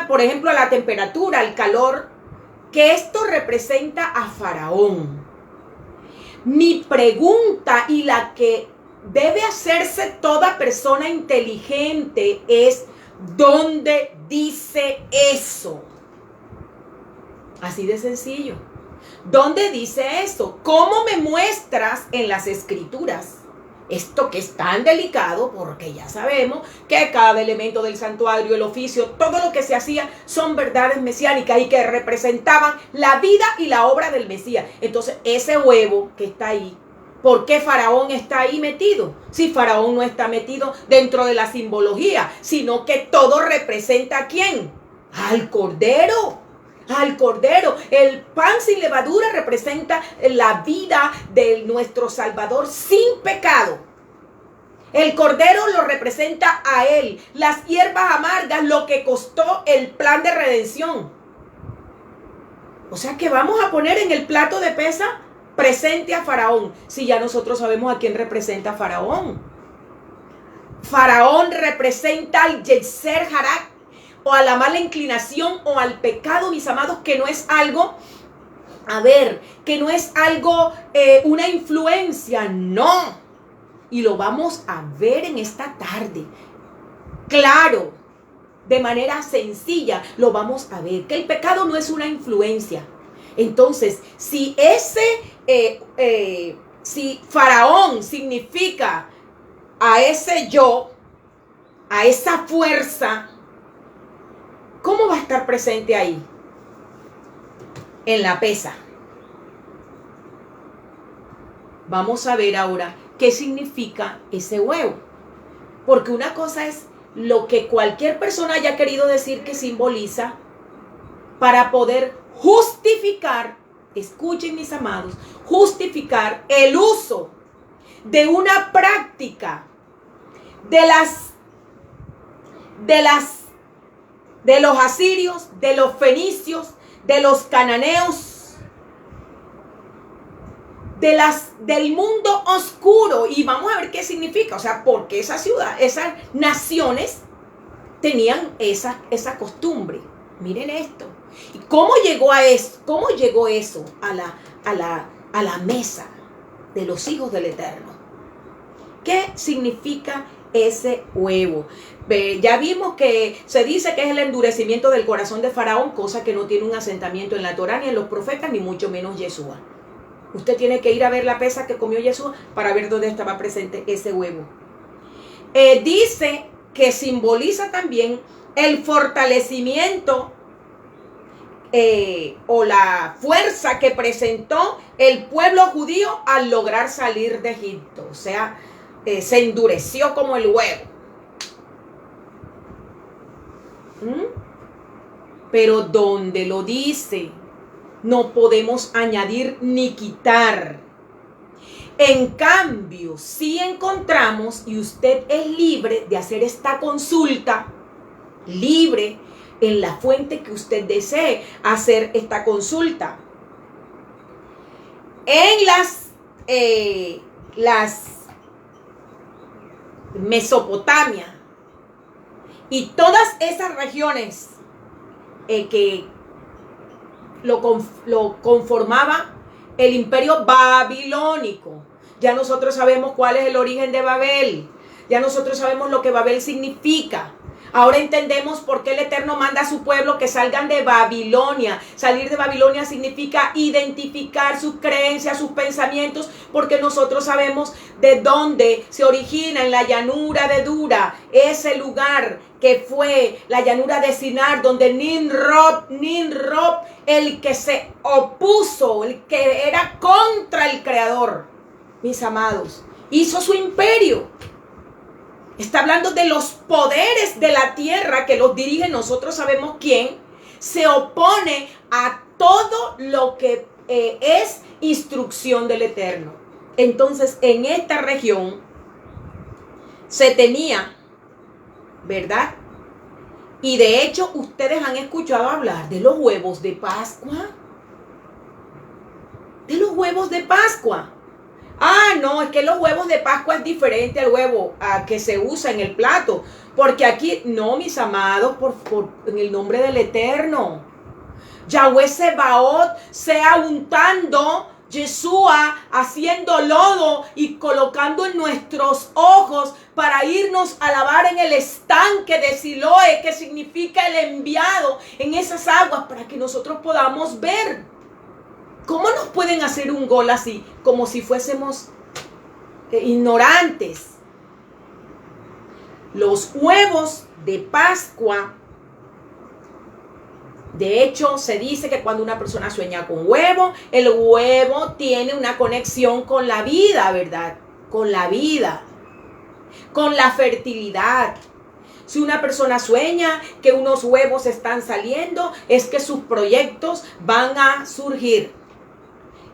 por ejemplo, a la temperatura, al calor, que esto representa a Faraón. Mi pregunta y la que debe hacerse toda persona inteligente es ¿dónde dice eso? Así de sencillo. ¿Dónde dice eso? ¿Cómo me muestras en las escrituras esto que es tan delicado? Porque ya sabemos que cada elemento del santuario, el oficio, todo lo que se hacía son verdades mesiánicas y que representaban la vida y la obra del Mesías. Entonces, ese huevo que está ahí, ¿por qué Faraón está ahí metido? Si Faraón no está metido dentro de la simbología, sino que todo representa ¿a quién? Al Cordero. Al Cordero. El pan sin levadura representa la vida de nuestro Salvador sin pecado. El Cordero lo representa a Él. Las hierbas amargas, lo que costó el plan de redención. O sea que vamos a poner en el plato de pesa presente a Faraón. Si ya nosotros sabemos a quién representa Faraón. Faraón representa al Yetzer Hará, o a la mala inclinación, o al pecado, mis amados, que no es algo, que no es algo, una influencia, no. Y lo vamos a ver en esta tarde. Claro, de manera sencilla, lo vamos a ver, que el pecado no es una influencia. Entonces, si si Faraón significa a ese yo, a esa fuerza, ¿cómo va a estar presente ahí? En la pesa. Vamos a ver ahora qué significa ese huevo. Porque una cosa es lo que cualquier persona haya querido decir que simboliza para poder justificar, escuchen mis amados, justificar el uso de una práctica de los asirios, de los fenicios, de los cananeos, del mundo oscuro. Y vamos a ver qué significa. O sea, porque esas naciones tenían esa costumbre. Miren esto. ¿Y cómo llegó a eso? ¿Cómo llegó eso a la mesa de los hijos del Eterno? ¿Qué significa ese huevo? Ya vimos que se dice que es el endurecimiento del corazón de Faraón, cosa que no tiene un asentamiento en la Torá, ni en los profetas, ni mucho menos Yeshua. Usted tiene que ir a ver la pesa que comió Yeshua para ver dónde estaba presente ese huevo. Dice que simboliza también el fortalecimiento o la fuerza que presentó el pueblo judío al lograr salir de Egipto. O sea, se endureció como el huevo. Pero donde lo dice, no podemos añadir ni quitar. En cambio, si encontramos, y usted es libre de hacer esta consulta, libre en la fuente que usted desee hacer esta consulta. En las Mesopotamia y todas esas regiones que lo conformaba el imperio babilónico. Ya nosotros sabemos cuál es el origen de Babel. Ya nosotros sabemos lo que Babel significa. Ahora entendemos por qué el Eterno manda a su pueblo que salgan de Babilonia. Salir de Babilonia significa identificar sus creencias, sus pensamientos, porque nosotros sabemos de dónde se origina, en la llanura de Dura, ese lugar que fue la llanura de Sinar, donde Nimrod, el que se opuso, el que era contra el Creador, mis amados, hizo su imperio. Está hablando de los poderes de la tierra que los dirige, nosotros sabemos quién, se opone a todo lo que es instrucción del Eterno. Entonces, en esta región se tenía, ¿verdad? Y de hecho, ustedes han escuchado hablar de los huevos de Pascua. De los huevos de Pascua. Ah, no, es que los huevos de Pascua es diferente al huevo que se usa en el plato. Porque aquí, no, mis amados, en el nombre del Eterno. Yahweh Sebaot sea untando Yeshua haciendo lodo y colocando en nuestros ojos para irnos a lavar en el estanque de Siloé, que significa el enviado, en esas aguas para que nosotros podamos ver. ¿Cómo nos pueden hacer un gol así? Como si fuésemos ignorantes. Los huevos de Pascua, de hecho, se dice que cuando una persona sueña con huevo, el huevo tiene una conexión con la vida, ¿verdad? Con la vida, con la fertilidad. Si una persona sueña que unos huevos están saliendo, es que sus proyectos van a surgir.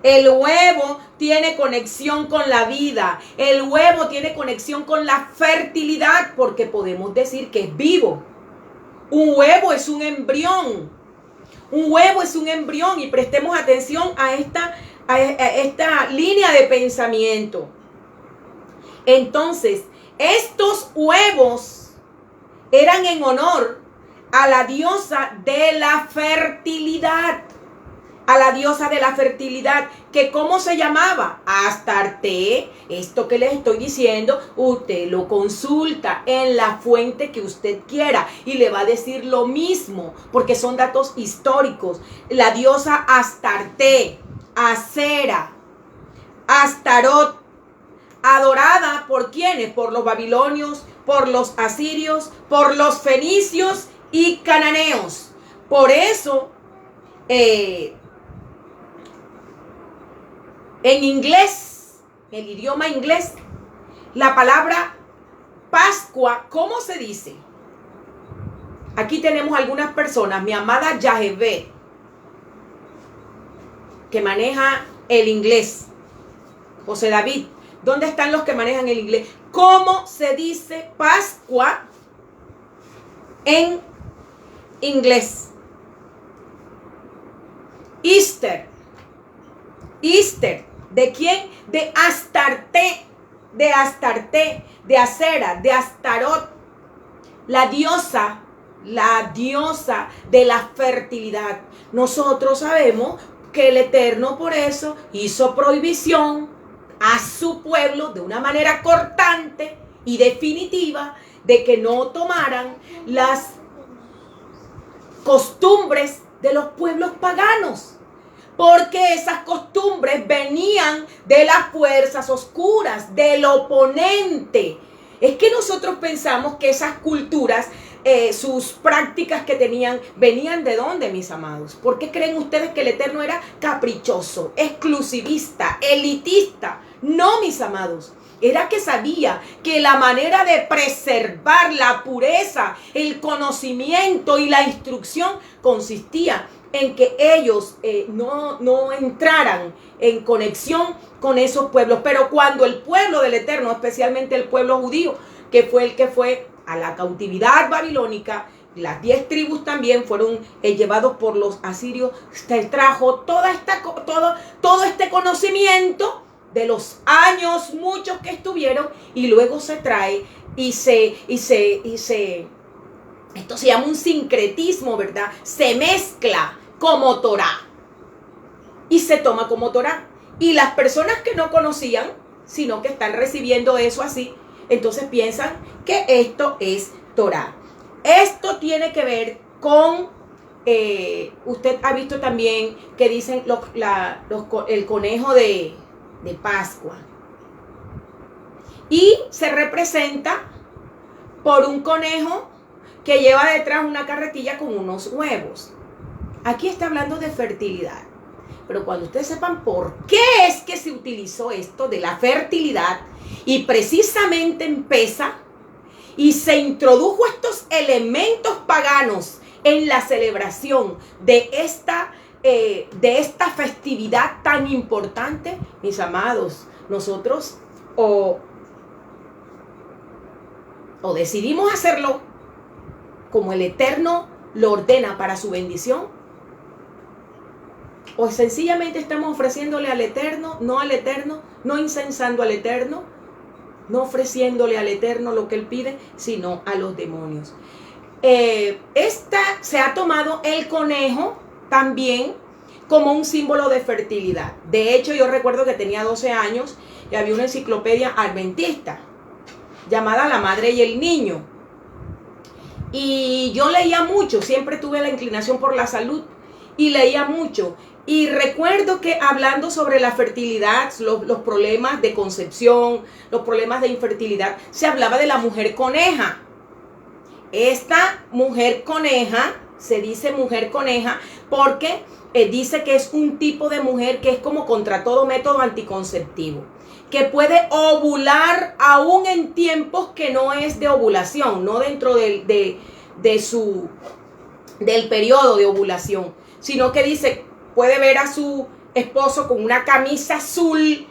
El huevo tiene conexión con la vida. El huevo tiene conexión con la fertilidad, porque podemos decir que es vivo. Un huevo es un embrión. Un huevo es un embrión, y prestemos atención a esta línea de pensamiento. Entonces, estos huevos eran en honor a la diosa de la fertilidad. A la diosa de la fertilidad, que ¿cómo se llamaba? Astarte. Esto que les estoy diciendo, usted lo consulta en la fuente que usted quiera y le va a decir lo mismo, porque son datos históricos. La diosa Astarte, Acera, Astarot, adorada ¿por quiénes? Por los babilonios, por los asirios, por los fenicios y cananeos. Por eso, en inglés, el idioma inglés, la palabra Pascua, ¿cómo se dice? Aquí tenemos algunas personas, mi amada Yahvé, que maneja el inglés. José David, ¿dónde están los que manejan el inglés? ¿Cómo se dice Pascua en inglés? Easter. Easter. ¿De quién? De Astarte, de Astarte, de Acera, de Astarot, la diosa de la fertilidad. Nosotros sabemos que el Eterno por eso hizo prohibición a su pueblo de una manera cortante y definitiva de que no tomaran las costumbres de los pueblos paganos. Porque esas costumbres venían de las fuerzas oscuras, del oponente. Es que nosotros pensamos que esas culturas, sus prácticas que tenían, venían de dónde, mis amados. ¿Por qué creen ustedes que el Eterno era caprichoso, exclusivista, elitista? No, mis amados. Era que sabía que la manera de preservar la pureza, el conocimiento y la instrucción consistía en que ellos no entraran en conexión con esos pueblos. Pero cuando el pueblo del Eterno, especialmente el pueblo judío, que fue el que fue a la cautividad babilónica, las 10 tribus también fueron llevados por los asirios, se trajo todo este conocimiento de los años muchos que estuvieron, y luego se trae esto se llama un sincretismo, ¿verdad? Se mezcla como Torá y se toma como Torá. Y las personas que no conocían, sino que están recibiendo eso así, entonces piensan que esto es Torá. Esto tiene que ver con, usted ha visto también que dicen el conejo de Pascua. Y se representa por un conejo que lleva detrás una carretilla con unos huevos. Aquí está hablando de fertilidad. Pero cuando ustedes sepan por qué es que se utilizó esto de la fertilidad, y precisamente en Pesaj, y se introdujo estos elementos paganos en la celebración de esta festividad tan importante, mis amados, nosotros o decidimos hacerlo como el Eterno lo ordena para su bendición, o sencillamente estamos ofreciéndole al Eterno, no incensando al Eterno, no ofreciéndole al Eterno lo que Él pide, sino a los demonios. Se ha tomado el conejo también como un símbolo de fertilidad. De hecho, yo recuerdo que tenía 12 años y había una enciclopedia adventista llamada La Madre y el Niño. Y yo leía mucho, siempre tuve la inclinación por la salud y leía mucho. Y recuerdo que hablando sobre la fertilidad, los problemas de concepción, los problemas de infertilidad, se hablaba de la mujer coneja. Esta mujer coneja, se dice mujer coneja, porque dice que es un tipo de mujer que es como contra todo método anticonceptivo, que puede ovular aún en tiempos que no es de ovulación, no dentro del periodo de ovulación, sino que dice, puede ver a su esposo con una camisa azul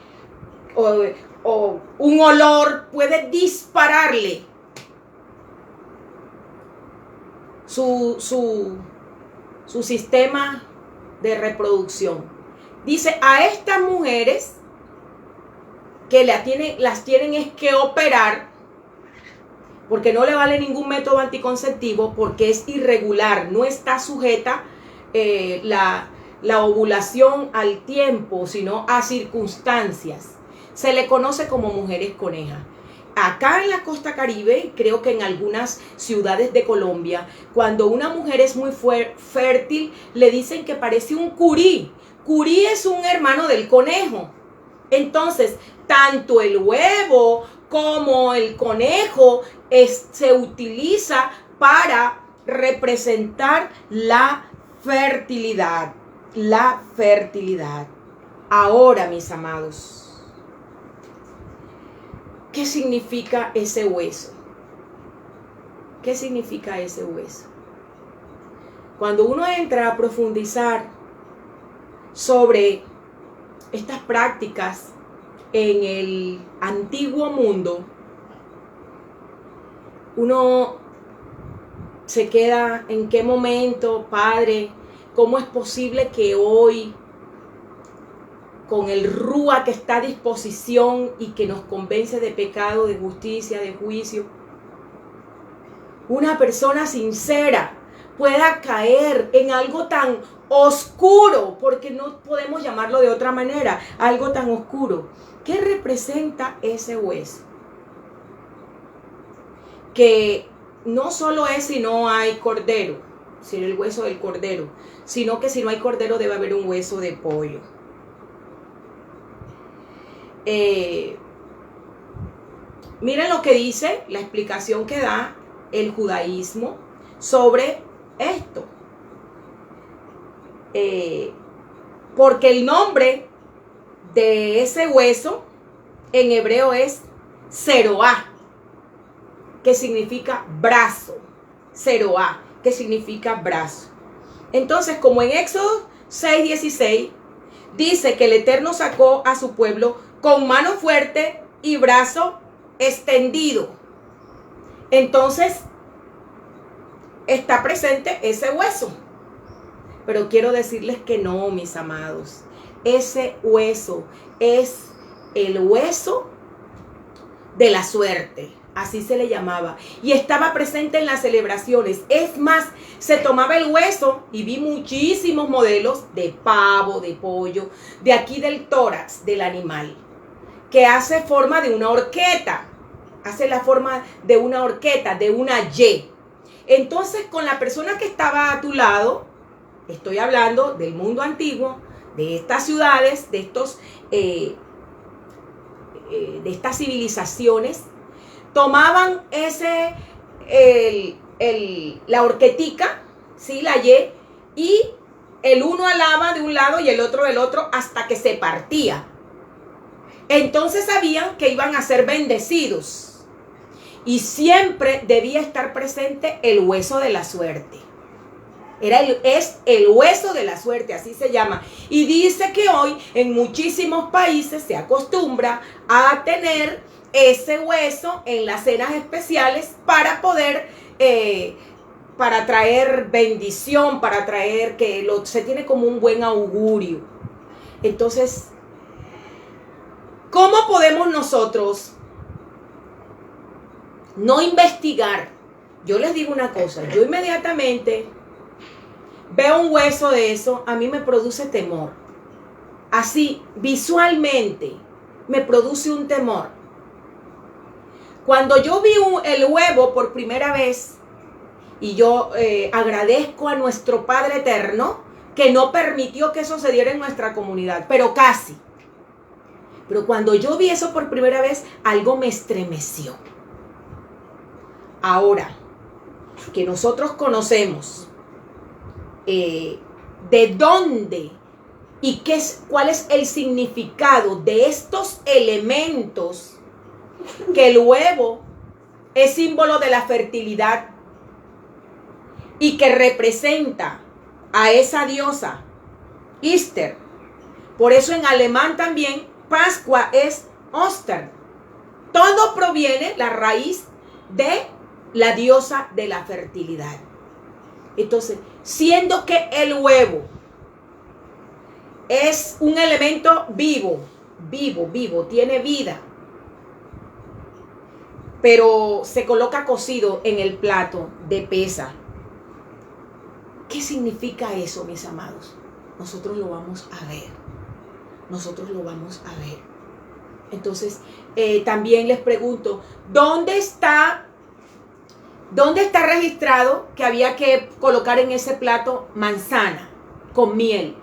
o un olor, puede dispararle su sistema de reproducción. Dice, a estas mujeres que las tienen es que operar, porque no le vale ningún método anticonceptivo, porque es irregular, no está sujeta la ovulación al tiempo, sino a circunstancias. Se le conoce como mujeres conejas. Acá en la costa Caribe, creo que en algunas ciudades de Colombia, cuando una mujer es muy fértil, le dicen que parece un curí. Curí es un hermano del conejo. Entonces, tanto el huevo como el conejo se utiliza para representar la fertilidad. La fertilidad. Ahora, mis amados, ¿qué significa ese hueso? ¿Qué significa ese hueso? Cuando uno entra a profundizar sobre estas prácticas en el antiguo mundo, uno se queda en qué momento, Padre, cómo es posible que hoy, con el Rúa que está a disposición y que nos convence de pecado, de justicia, de juicio, una persona sincera pueda caer en algo tan oscuro, porque no podemos llamarlo de otra manera, algo tan oscuro. ¿Qué representa ese hueso? Que no solo es si no hay cordero, si el hueso del cordero, sino que si no hay cordero debe haber un hueso de pollo. Miren lo que dice, la explicación que da el judaísmo sobre esto. Porque el nombre de ese hueso en hebreo es Zeroá, que significa brazo. Zeroá, que significa brazo. Entonces, como en Éxodo 6:16 dice que el Eterno sacó a su pueblo con mano fuerte y brazo extendido, entonces está presente ese hueso. Pero quiero decirles que no, mis amados. Ese hueso es el hueso de la suerte. Así se le llamaba. Y estaba presente en las celebraciones. Es más, se tomaba el hueso y vi muchísimos modelos de pavo, de pollo, de aquí del tórax del animal, que hace forma de una horqueta. Hace la forma de una horqueta, de una Y. Entonces, con la persona que estaba a tu lado, estoy hablando del mundo antiguo, de estas ciudades, de estas civilizaciones, tomaban la horquetica, ¿sí? La Y, y el uno alaba de un lado y el otro del otro hasta que se partía. Entonces sabían que iban a ser bendecidos. Y siempre debía estar presente el hueso de la suerte. Es el hueso de la suerte, así se llama. Y dice que hoy en muchísimos países se acostumbra a tener ese hueso en las cenas especiales para poder, para traer bendición, para traer se tiene como un buen augurio. Entonces, ¿cómo podemos nosotros no investigar? Yo les digo una cosa, yo inmediatamente veo un hueso de eso, a mí me produce temor. Así, visualmente, me produce un temor. Cuando yo vi el huevo por primera vez, y yo agradezco a nuestro Padre Eterno que no permitió que eso se diera en nuestra comunidad, pero casi. Pero cuando yo vi eso por primera vez, algo me estremeció. Ahora, que nosotros conocemos de dónde y cuál es el significado de estos elementos, que el huevo es símbolo de la fertilidad y que representa a esa diosa, Easter. Por eso en alemán también Pascua es Ostern. Todo proviene, la raíz, de la diosa de la fertilidad. Entonces, siendo que el huevo es un elemento vivo, tiene vida, pero se coloca cocido en el plato de pesa. ¿Qué significa eso, mis amados? Nosotros lo vamos a ver. Entonces, también les pregunto, ¿dónde está registrado que había que colocar en ese plato manzana con miel?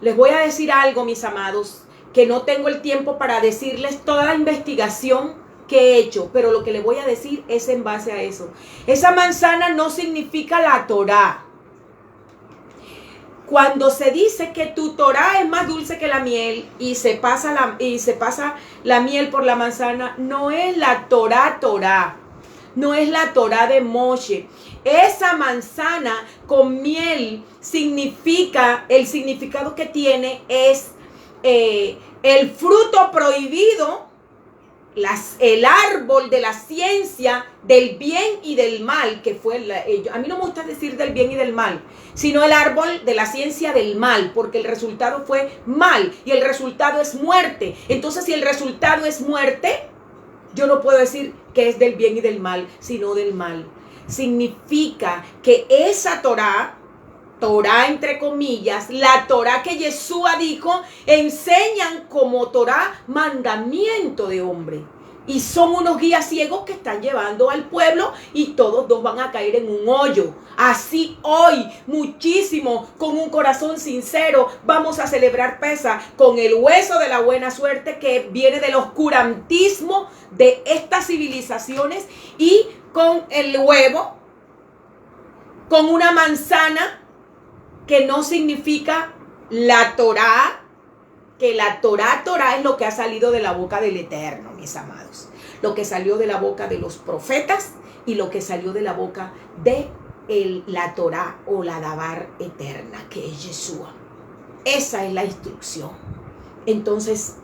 Les voy a decir algo, mis amados, que no tengo el tiempo para decirles toda la investigación que he hecho, pero lo que les voy a decir es en base a eso. Esa manzana no significa la Torá. Cuando se dice que tu Torá es más dulce que la miel y se pasa la miel por la manzana, no es la Torá, no es la Torá de Moshe. Esa manzana con miel significa, el significado que tiene es el fruto prohibido, el árbol de la ciencia del bien y del mal, que fue, a mí no me gusta decir del bien y del mal, sino el árbol de la ciencia del mal, porque el resultado fue mal y el resultado es muerte. Entonces, si el resultado es muerte, yo no puedo decir que es del bien y del mal, sino del mal. Significa que esa Torá entre comillas, la Torá que Yeshua dijo, enseñan como Torá mandamiento de hombre. Y son unos guías ciegos que están llevando al pueblo y todos dos van a caer en un hoyo. Así hoy, muchísimo, con un corazón sincero, vamos a celebrar Pesa con el hueso de la buena suerte que viene del oscurantismo de estas civilizaciones y con el huevo, con una manzana que no significa la Torá, que la Torá es lo que ha salido de la boca del Eterno, mis amados. Lo que salió de la boca de los profetas y lo que salió de la boca de la Torá o la Dabar eterna, que es Yeshua. Esa es la instrucción. Entonces,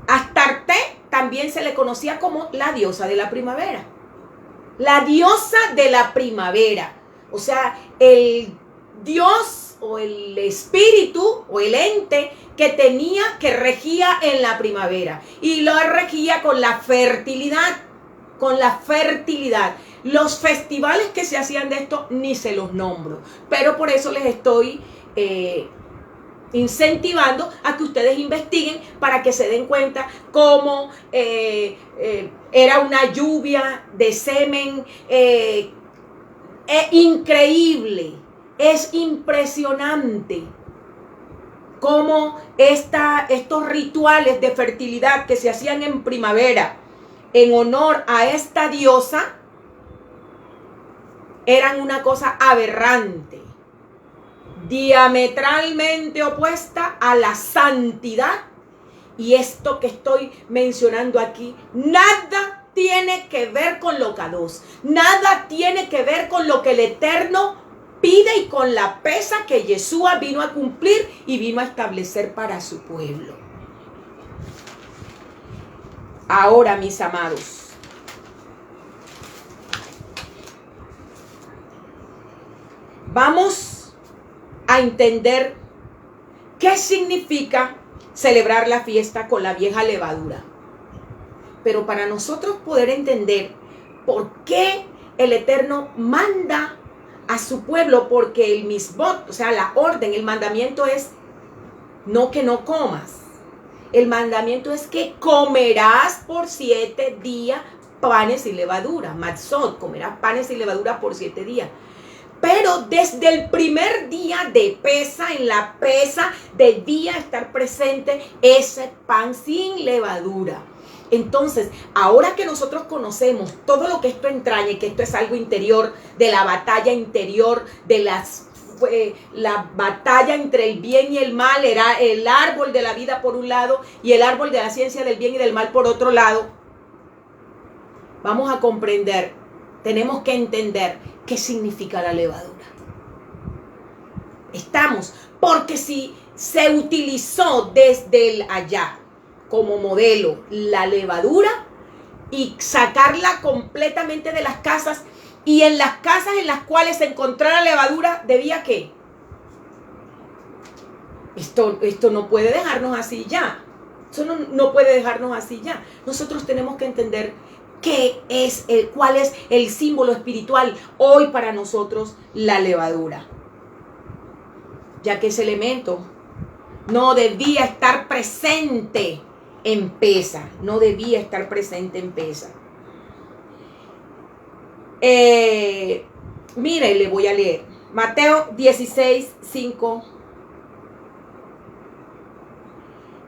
Astarte también se le conocía como la diosa de la primavera. La diosa de la primavera. O sea, el Dios o el espíritu o el ente que regía en la primavera. Y lo regía con la fertilidad. Los festivales que se hacían de esto ni se los nombro. Pero por eso les estoy incentivando a que ustedes investiguen para que se den cuenta cómo era una lluvia de semen increíble. Es impresionante cómo estos rituales de fertilidad que se hacían en primavera en honor a esta diosa eran una cosa aberrante, diametralmente opuesta a la santidad. Y esto que estoy mencionando aquí, nada tiene que ver con lo Kadosh, nada tiene que ver con lo que el Eterno pide y con la pesa que Yeshua vino a cumplir y vino a establecer para su pueblo. Ahora, mis amados, vamos a entender qué significa celebrar la fiesta con la vieja levadura. Pero para nosotros poder entender por qué el Eterno manda a su pueblo, porque el misbot, o sea, la orden, el mandamiento es no que no comas. El mandamiento es que comerás por 7 días panes y levadura. Matzot, comerás panes y levadura por 7 días. Pero desde el primer día de Pesa, en la Pesa, debía estar presente ese pan sin levadura. Entonces, ahora que nosotros conocemos todo lo que esto entraña, y que esto es algo interior, de la batalla interior, de la batalla entre el bien y el mal, era el árbol de la vida por un lado y el árbol de la ciencia del bien y del mal por otro lado, vamos a comprender, tenemos que entender qué significa la levadura. Estamos, porque si se utilizó desde el allá como modelo la levadura y sacarla completamente de las casas, y en las casas en las cuales se encontrara levadura, ¿debía qué? Esto no puede dejarnos así ya. Eso no puede dejarnos así ya. Nosotros tenemos que entender cuál es el símbolo espiritual hoy para nosotros, la levadura. Ya que ese elemento no debía estar presente en Pesa. No debía estar presente en Pesa. Mire, le voy a leer. Mateo 16, 5.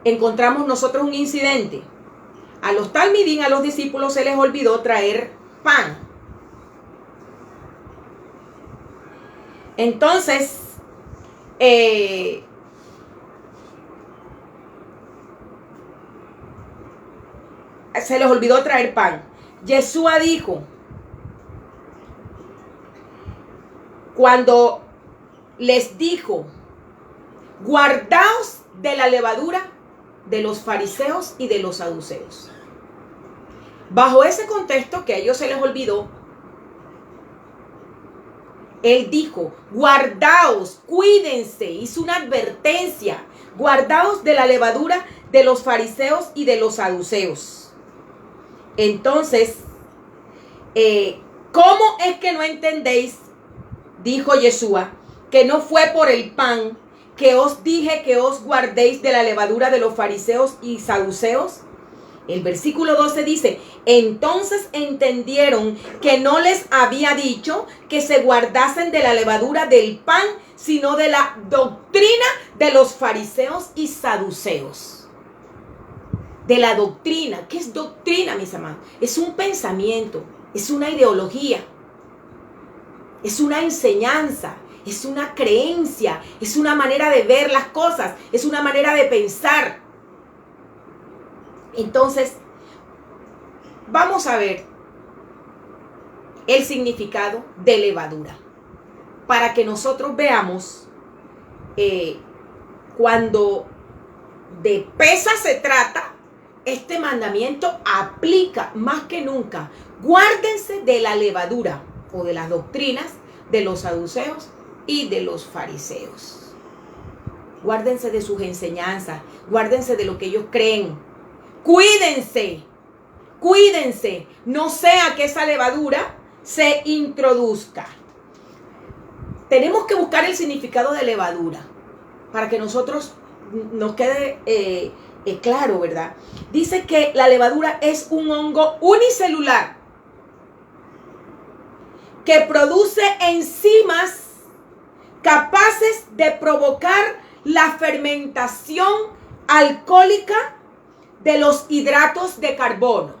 Encontramos nosotros un incidente. A los talmidín, a los discípulos, se les olvidó traer pan. Entonces, se les olvidó traer pan. Yeshua dijo, cuando les dijo, guardaos de la levadura de los fariseos y de los saduceos. Bajo ese contexto que a ellos se les olvidó, él dijo, guardaos, cuídense, hizo una advertencia, guardaos de la levadura de los fariseos y de los saduceos. Entonces, ¿cómo es que no entendéis? Dijo Yeshua, que no fue por el pan que os dije que os guardéis de la levadura de los fariseos y saduceos. El versículo 12 dice, entonces entendieron que no les había dicho que se guardasen de la levadura del pan, sino de la doctrina de los fariseos y saduceos. De la doctrina. ¿Qué es doctrina, mis amados? Es un pensamiento, es una ideología, es una enseñanza, es una creencia, es una manera de ver las cosas, es una manera de pensar. Entonces, vamos a ver el significado de levadura, para que nosotros veamos cuando de Pesa se trata, este mandamiento aplica más que nunca. Guárdense de la levadura o de las doctrinas de los saduceos y de los fariseos. Guárdense de sus enseñanzas, guárdense de lo que ellos creen. Cuídense, cuídense, no sea que esa levadura se introduzca. Tenemos que buscar el significado de levadura para que nosotros nos quede claro, ¿verdad? Dice que la levadura es un hongo unicelular que produce enzimas capaces de provocar la fermentación alcohólica de los hidratos de carbono.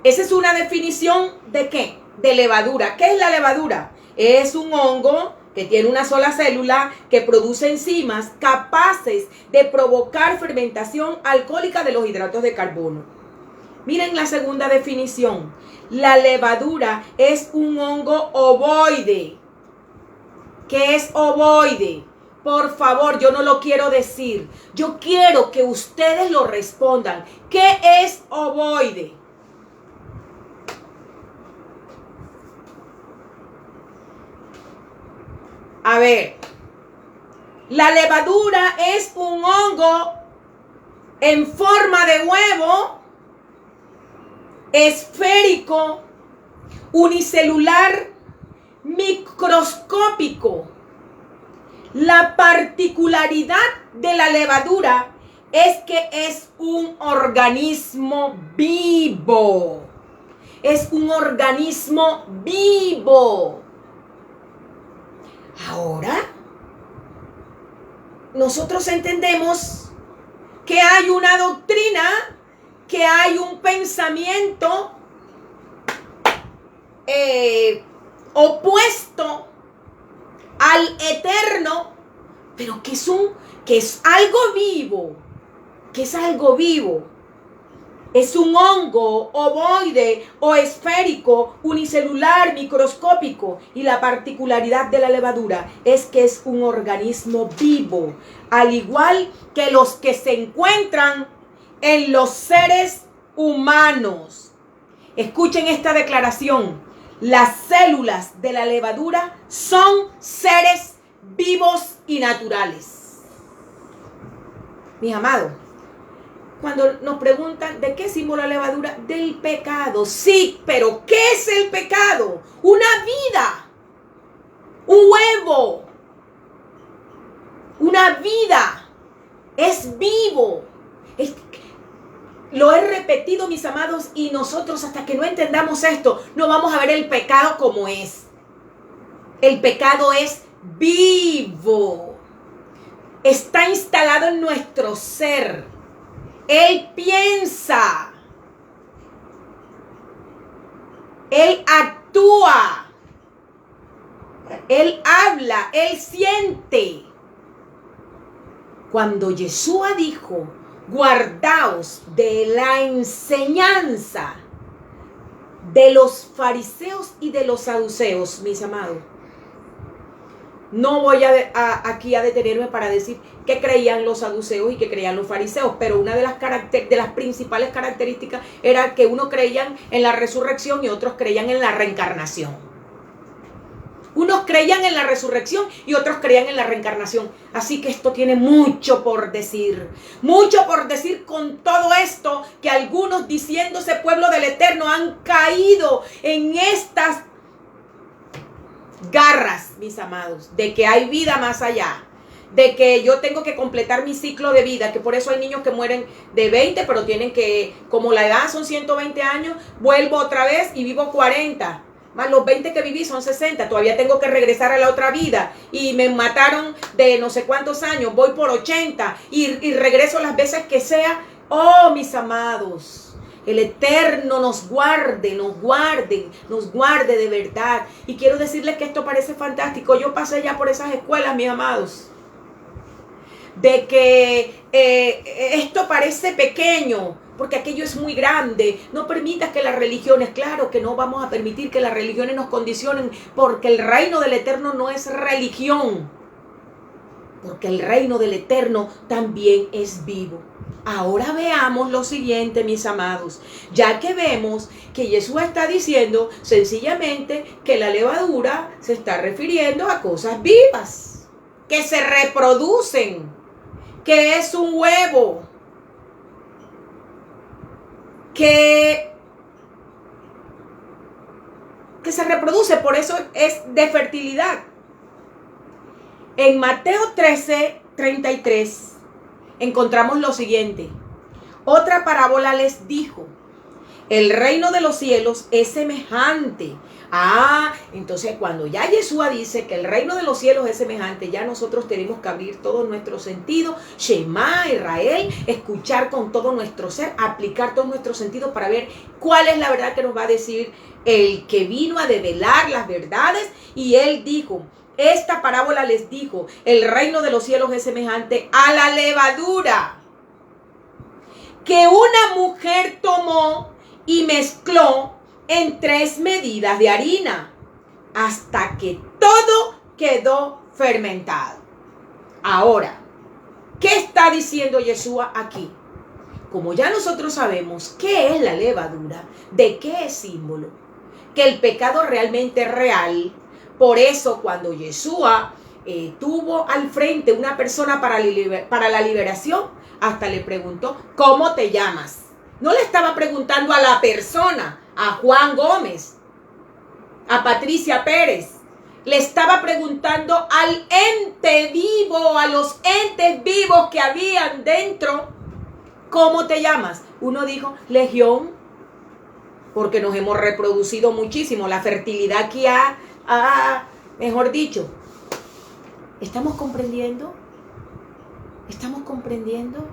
Esa es una definición ¿de qué? De levadura. ¿Qué es la levadura? Es un hongo que tiene una sola célula que produce enzimas capaces de provocar fermentación alcohólica de los hidratos de carbono. Miren la segunda definición. La levadura es un hongo ovoide. ¿Qué es ovoide? Por favor, yo no lo quiero decir. Yo quiero que ustedes lo respondan. ¿Qué es ovoide? A ver, la levadura es un hongo en forma de huevo, esférico, unicelular, microscópico. La particularidad de la levadura es que es un organismo vivo. Es un organismo vivo. Ahora, nosotros entendemos que hay una doctrina, que hay un pensamiento opuesto al eterno, pero que es algo vivo, es un hongo ovoide o esférico, unicelular, microscópico, y la particularidad de la levadura es que es un organismo vivo, al igual que los que se encuentran en los seres humanos. Escuchen esta declaración. Las células de la levadura son seres vivos y naturales. Mis amados, cuando nos preguntan de qué símbolo la levadura, del pecado. Sí, pero ¿qué es el pecado? Una vida, un huevo, una vida, es vivo. Lo he repetido, mis amados, y nosotros hasta que no entendamos esto, no vamos a ver el pecado como es. El pecado es vivo. Está instalado en nuestro ser. Él piensa. Él actúa. Él habla. Él siente. Cuando Yeshua dijo, guardaos de la enseñanza de los fariseos y de los saduceos, mis amados. No voy aquí a detenerme para decir qué creían los saduceos y qué creían los fariseos, pero una de las principales características era que unos creían en la resurrección y otros creían en la reencarnación. Unos creían en la resurrección y otros creían en la reencarnación. Así que esto tiene mucho por decir. Mucho por decir con todo esto, que algunos diciéndose pueblo del Eterno han caído en estas garras, mis amados, de que hay vida más allá. De que yo tengo que completar mi ciclo de vida, que por eso hay niños que mueren de 20, pero tienen que, como la edad son 120 años, vuelvo otra vez y vivo 40. Más los 20 que viví son 60, todavía tengo que regresar a la otra vida y me mataron de no sé cuántos años, voy por 80 y regreso las veces que sea. Oh, mis amados, el Eterno nos guarde de verdad. Y quiero decirles que esto parece fantástico. Yo pasé ya por esas escuelas, mis amados, de que esto parece pequeño, porque aquello es muy grande. No permitas que las religiones, claro que no vamos a permitir que las religiones nos condicionen, porque el reino del Eterno no es religión, porque el reino del Eterno también es vivo. Ahora veamos lo siguiente, mis amados, ya que vemos que Jesús está diciendo sencillamente que la levadura se está refiriendo a cosas vivas, que se reproducen, que es un huevo, que se reproduce, por eso es de fertilidad. En Mateo 13:33 encontramos lo siguiente. Otra parábola les dijo: el reino de los cielos es semejante. Entonces cuando ya Yeshua dice que el reino de los cielos es semejante, ya nosotros tenemos que abrir todo nuestro sentido, Shema Israel, escuchar con todo nuestro ser, aplicar todo nuestro sentido para ver cuál es la verdad que nos va a decir el que vino a develar las verdades. Y él dijo, esta parábola les dijo, el reino de los cielos es semejante a la levadura que una mujer tomó y mezcló en 3 medidas de harina, hasta que todo quedó fermentado. Ahora, ¿qué está diciendo Yeshua aquí? Como ya nosotros sabemos qué es la levadura, de qué es símbolo, que el pecado realmente es real. Por eso cuando Yeshua tuvo al frente una persona para la liberación, hasta le preguntó, ¿cómo te llamas? No le estaba preguntando a la persona, a Juan Gómez. a Patricia Pérez, le estaba preguntando al ente vivo, a los entes vivos que habían dentro, ¿cómo te llamas? Uno dijo, Legión, porque nos hemos reproducido muchísimo. La fertilidad aquí mejor dicho, ¿estamos comprendiendo? ¿Estamos comprendiendo?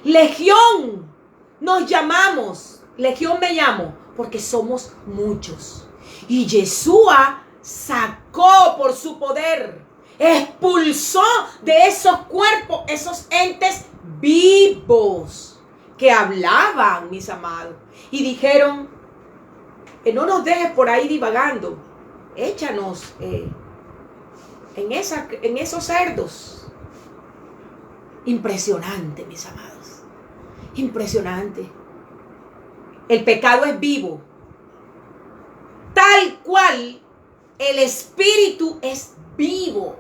Legión, nos llamamos. Legión me llamo, porque somos muchos. Y Yeshua sacó por su poder, expulsó de esos cuerpos, esos entes vivos que hablaban, mis amados. Y dijeron, no nos dejes por ahí divagando, échanos en esos cerdos. Impresionante, mis amados, impresionante. El pecado es vivo, tal cual el espíritu es vivo.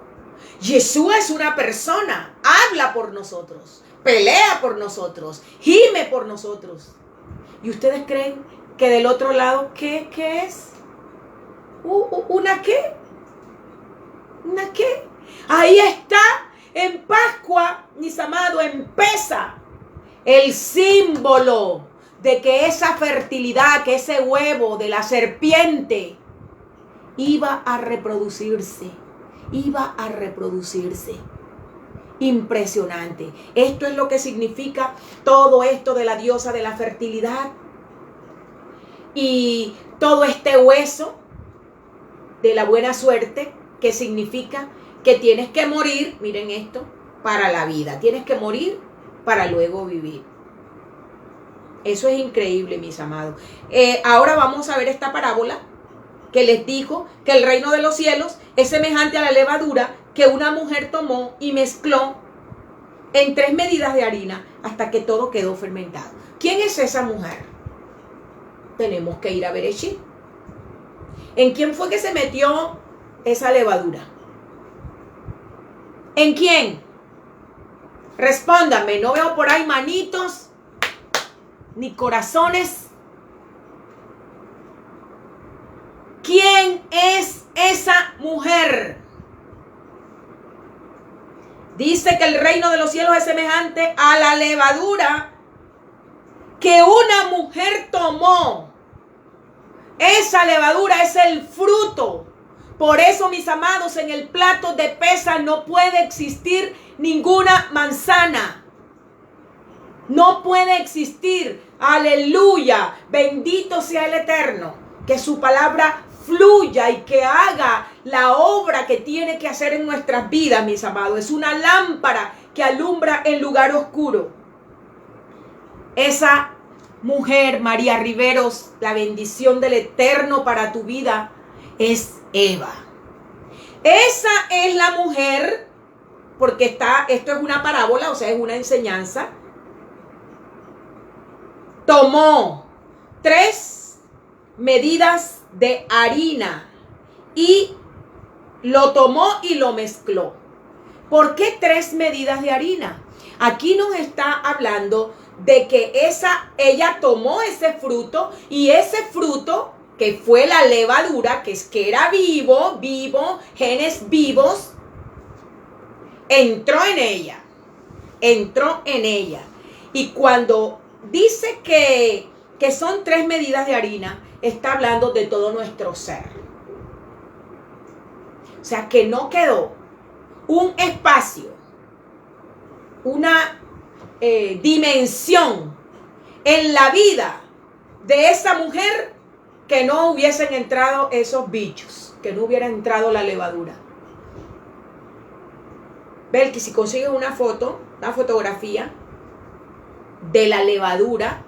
Yeshua es una persona, habla por nosotros, pelea por nosotros, gime por nosotros. ¿Y ustedes creen que del otro lado qué es? ¿Una qué? ¿Una qué? Ahí está, en Pascua, mis amados, en Pesa, el símbolo de que esa fertilidad, que ese huevo de la serpiente iba a reproducirse. Impresionante. Esto es lo que significa todo esto de la diosa de la fertilidad. Y todo este hueso de la buena suerte, que significa que tienes que morir, miren esto, para la vida. Tienes que morir para luego vivir. Eso es increíble, mis amados. Ahora vamos a ver esta parábola que les dijo que el reino de los cielos es semejante a la levadura que una mujer tomó y mezcló en 3 medidas de harina hasta que todo quedó fermentado. ¿Quién es esa mujer? Tenemos que ir a Bereshit. ¿En quién fue que se metió esa levadura? ¿En quién? Respóndame, no veo por ahí manitos ni corazones. ¿Quién es esa mujer? Dice que el reino de los cielos es semejante a la levadura que una mujer tomó. Esa levadura es el fruto. Por eso, mis amados, en el plato de Pesa no puede existir ninguna manzana. No puede existir. Aleluya. Bendito sea el Eterno. Que su palabra fluya y que haga la obra que tiene que hacer en nuestras vidas, mis amados. Es una lámpara que alumbra en lugar oscuro. Esa mujer, María Riveros, la bendición del Eterno para tu vida es Eva. Esa es la mujer, porque esto es una parábola, o sea, es una enseñanza. Tomó 3 medidas de harina y lo tomó y lo mezcló. ¿Por qué 3 medidas de harina? Aquí nos está hablando de que ella tomó ese fruto y ese fruto que fue la levadura, que era vivo, genes vivos, entró en ella. Y cuando dice que son 3 medidas de harina, está hablando de todo nuestro ser. O sea, que no quedó un espacio, una dimensión en la vida de esa mujer que no hubiesen entrado esos bichos, que no hubiera entrado la levadura. Vel que si consigues una fotografía de la levadura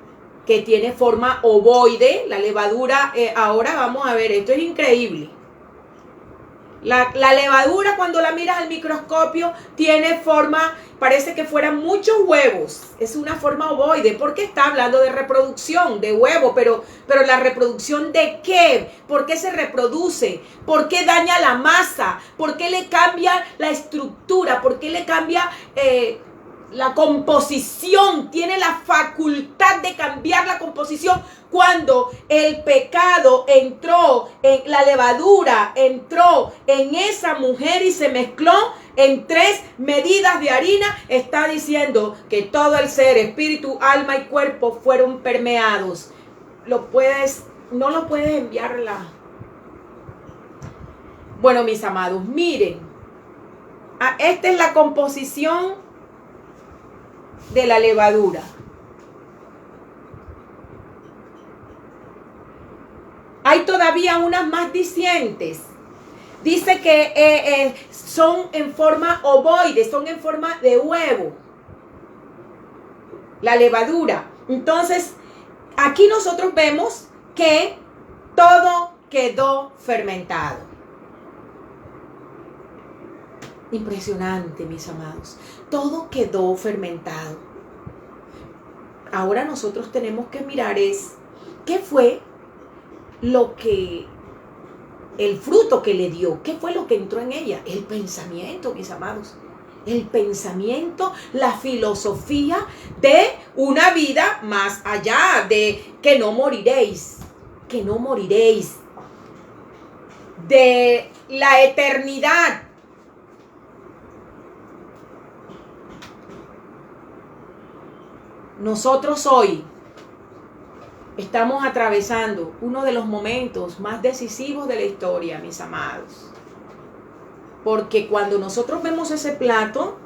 que tiene forma ovoide, la levadura, ahora vamos a ver, esto es increíble. La levadura, cuando la miras al microscopio, tiene forma, parece que fueran muchos huevos. Es una forma ovoide, porque está hablando de reproducción, de huevo, pero la reproducción ¿de qué? ¿Por qué se reproduce? ¿Por qué daña la masa? ¿Por qué le cambia la estructura? ¿Por qué le cambia la composición, tiene la facultad de cambiar la composición. Cuando el pecado entró en la levadura, entró en esa mujer y se mezcló en 3 medidas de harina, está diciendo que todo el ser, espíritu, alma y cuerpo fueron permeados. No lo puedes enviarla. Bueno, mis amados, miren, esta es la composición de la levadura. Hay todavía unas más dicientes. Dice que son en forma ovoide, son en forma de huevo. La levadura. Entonces, aquí nosotros vemos que todo quedó fermentado. Impresionante, mis amados. Todo quedó fermentado. Ahora nosotros tenemos que mirar qué fue el fruto que le dio, qué fue lo que entró en ella. El pensamiento, mis amados. El pensamiento, la filosofía de una vida más allá, de que no moriréis, de la eternidad. Nosotros hoy estamos atravesando uno de los momentos más decisivos de la historia, mis amados. Porque cuando nosotros vemos ese plato,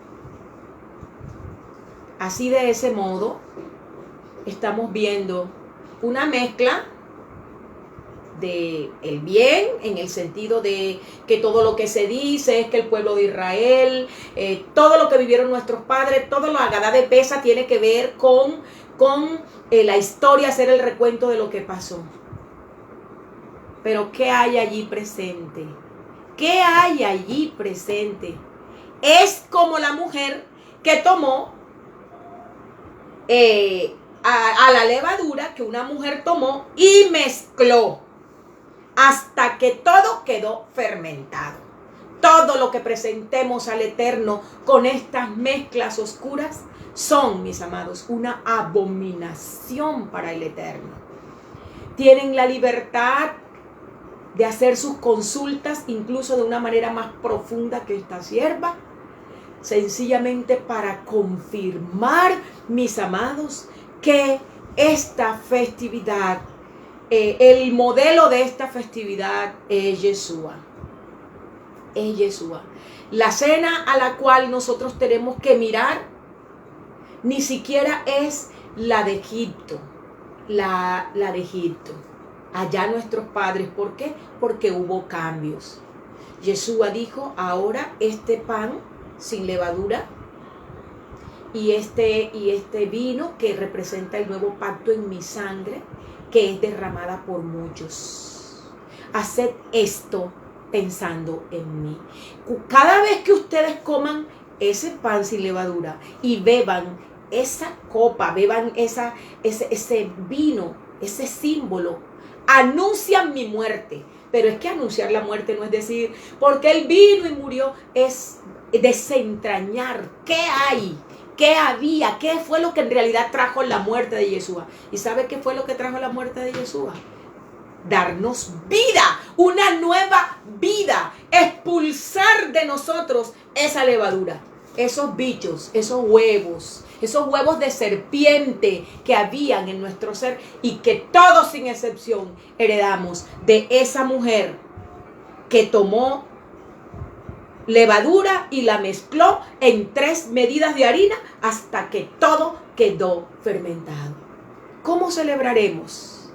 así de ese modo, estamos viendo una mezcla de el bien, en el sentido de que todo lo que se dice es que el pueblo de Israel, todo lo que vivieron nuestros padres, todo lo Agadá de Pesa tiene que ver con la historia, hacer el recuento de lo que pasó. Pero ¿qué hay allí presente? ¿Qué hay allí presente? Es como la mujer que tomó a la levadura que una mujer tomó y mezcló hasta que todo quedó fermentado. Todo lo que presentemos al Eterno con estas mezclas oscuras son, mis amados, una abominación para el Eterno. Tienen la libertad de hacer sus consultas, incluso de una manera más profunda que esta sierva, sencillamente para confirmar, mis amados, que esta festividad, el modelo de esta festividad es Yeshua. Es Yeshua. La cena a la cual nosotros tenemos que mirar ni siquiera es la de Egipto. La de Egipto. Allá nuestros padres. ¿Por qué? Porque hubo cambios. Yeshua dijo, ahora este pan sin levadura y este vino que representa el nuevo pacto en mi sangre, que es derramada por muchos. Haced esto pensando en mí. Cada vez que ustedes coman ese pan sin levadura y beban esa copa, beban ese vino, ese símbolo, anuncian mi muerte. Pero es que anunciar la muerte no es decir, porque él vino y murió, es desentrañar qué hay, qué había, qué fue lo que en realidad trajo la muerte de Yeshua. ¿Y sabe qué fue lo que trajo la muerte de Yeshua? Darnos vida, una nueva vida, expulsar de nosotros esa levadura, esos bichos, esos huevos de serpiente que habían en nuestro ser y que todos sin excepción heredamos de esa mujer que tomó levadura y la mezcló en 3 medidas de harina hasta que todo quedó fermentado. ¿Cómo celebraremos?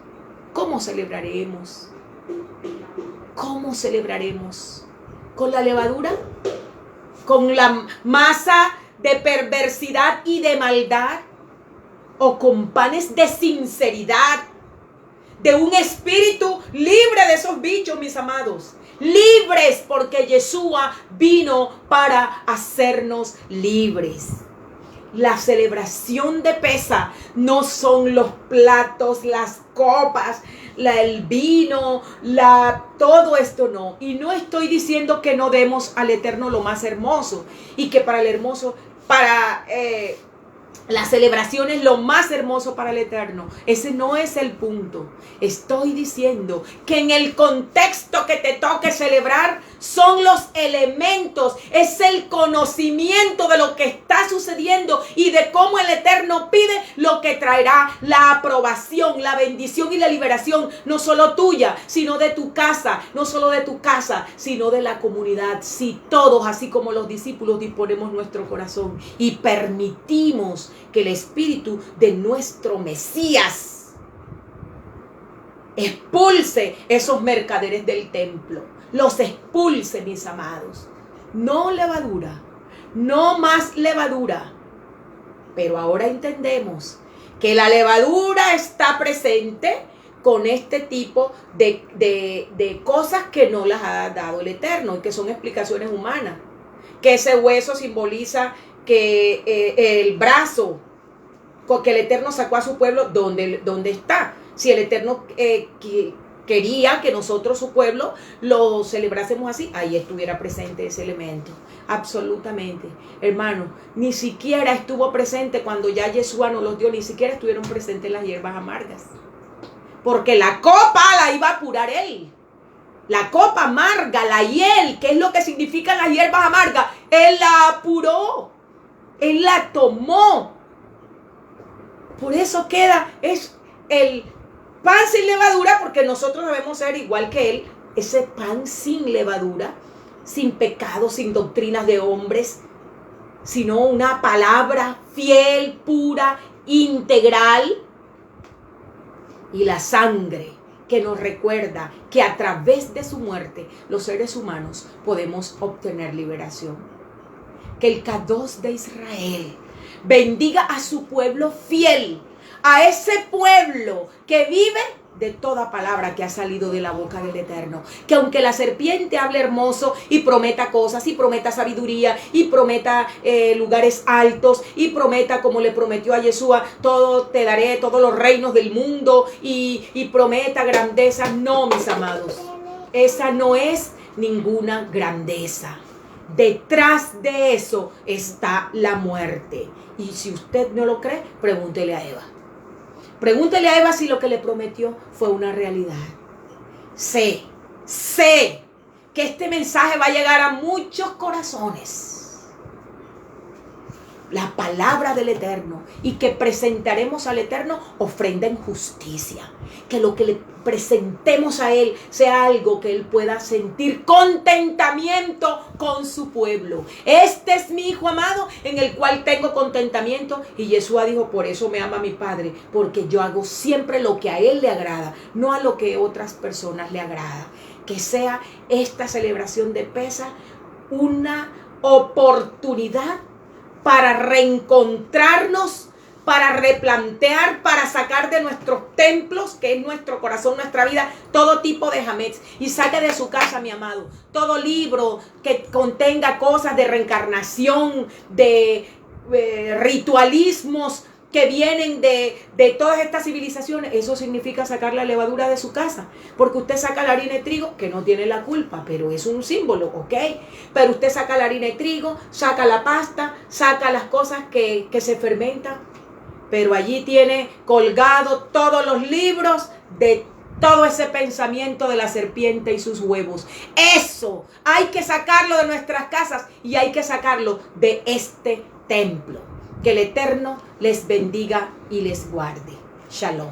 ¿Cómo celebraremos? ¿Cómo celebraremos? ¿Con la levadura? ¿Con la masa de perversidad y de maldad? ¿O con panes de sinceridad? De un espíritu libre de esos bichos, mis amados. Libres, porque Yeshua vino para hacernos libres. La celebración de Pesa no son los platos, las copas, el vino, todo esto no. Y no estoy diciendo que no demos al Eterno lo más hermoso y que para el hermoso para las celebraciones lo más hermoso para el Eterno. Ese no es el punto. Estoy diciendo que en el contexto que te toque celebrar son los elementos, es el conocimiento de lo que está sucediendo y de cómo el Eterno pide lo que traerá la aprobación, la bendición y la liberación, no solo tuya, sino de tu casa, no solo de tu casa, sino de la comunidad. Si todos, así como los discípulos, disponemos nuestro corazón y permitimos que el Espíritu de nuestro Mesías expulse esos mercaderes del templo, los expulse, mis amados. No levadura, no más levadura. Pero ahora entendemos que la levadura está presente con este tipo de cosas que no las ha dado el Eterno y que son explicaciones humanas. Que ese hueso simboliza que el brazo que el Eterno sacó a su pueblo, ¿dónde está? Si el Eterno quería que nosotros, su pueblo, lo celebrásemos así, ahí estuviera presente ese elemento. Absolutamente. Hermano, ni siquiera estuvo presente cuando ya Yeshua nos los dio, ni siquiera estuvieron presentes las hierbas amargas. Porque la copa la iba a apurar él. La copa amarga, la hiel, que es lo que significan las hierbas amargas, él la apuró. Él la tomó. Por eso es el pan sin levadura, porque nosotros debemos ser igual que él, ese pan sin levadura, sin pecado, sin doctrinas de hombres, sino una palabra fiel, pura, integral, y la sangre que nos recuerda que a través de su muerte los seres humanos podemos obtener liberación. Que el Kadosh de Israel bendiga a su pueblo fiel, a ese pueblo que vive de toda palabra que ha salido de la boca del Eterno. Que aunque la serpiente hable hermoso y prometa cosas, y prometa sabiduría, y prometa lugares altos, y prometa, como le prometió a Yeshua, todo te daré, todos los reinos del mundo, y prometa grandeza. No, mis amados, esa no es ninguna grandeza. Detrás de eso está la muerte. Y si usted no lo cree, pregúntele a Eva. Pregúntele a Eva si lo que le prometió fue una realidad. Sé que este mensaje va a llegar a muchos corazones. La palabra del Eterno, y que presentaremos al Eterno ofrenda en justicia. Que lo que le presentemos a Él sea algo que Él pueda sentir contentamiento con su pueblo. Este es mi Hijo amado en el cual tengo contentamiento. Y Yeshua dijo, por eso me ama mi Padre, porque yo hago siempre lo que a Él le agrada, no a lo que a otras personas le agrada. Que sea esta celebración de Pesaj una oportunidad para reencontrarnos, para replantear, para sacar de nuestros templos, que es nuestro corazón, nuestra vida, todo tipo de hametz. Y saque de su casa, mi amado, todo libro que contenga cosas de reencarnación, de ritualismos que vienen de todas estas civilizaciones. Eso significa sacar la levadura de su casa, porque usted saca la harina de trigo, que no tiene la culpa, pero es un símbolo, ¿ok? Pero usted saca la harina de trigo, saca la pasta, saca las cosas que se fermentan, pero allí tiene colgado todos los libros de todo ese pensamiento de la serpiente y sus huevos. Eso hay que sacarlo de nuestras casas y hay que sacarlo de este templo. Que el Eterno les bendiga y les guarde. Shalom.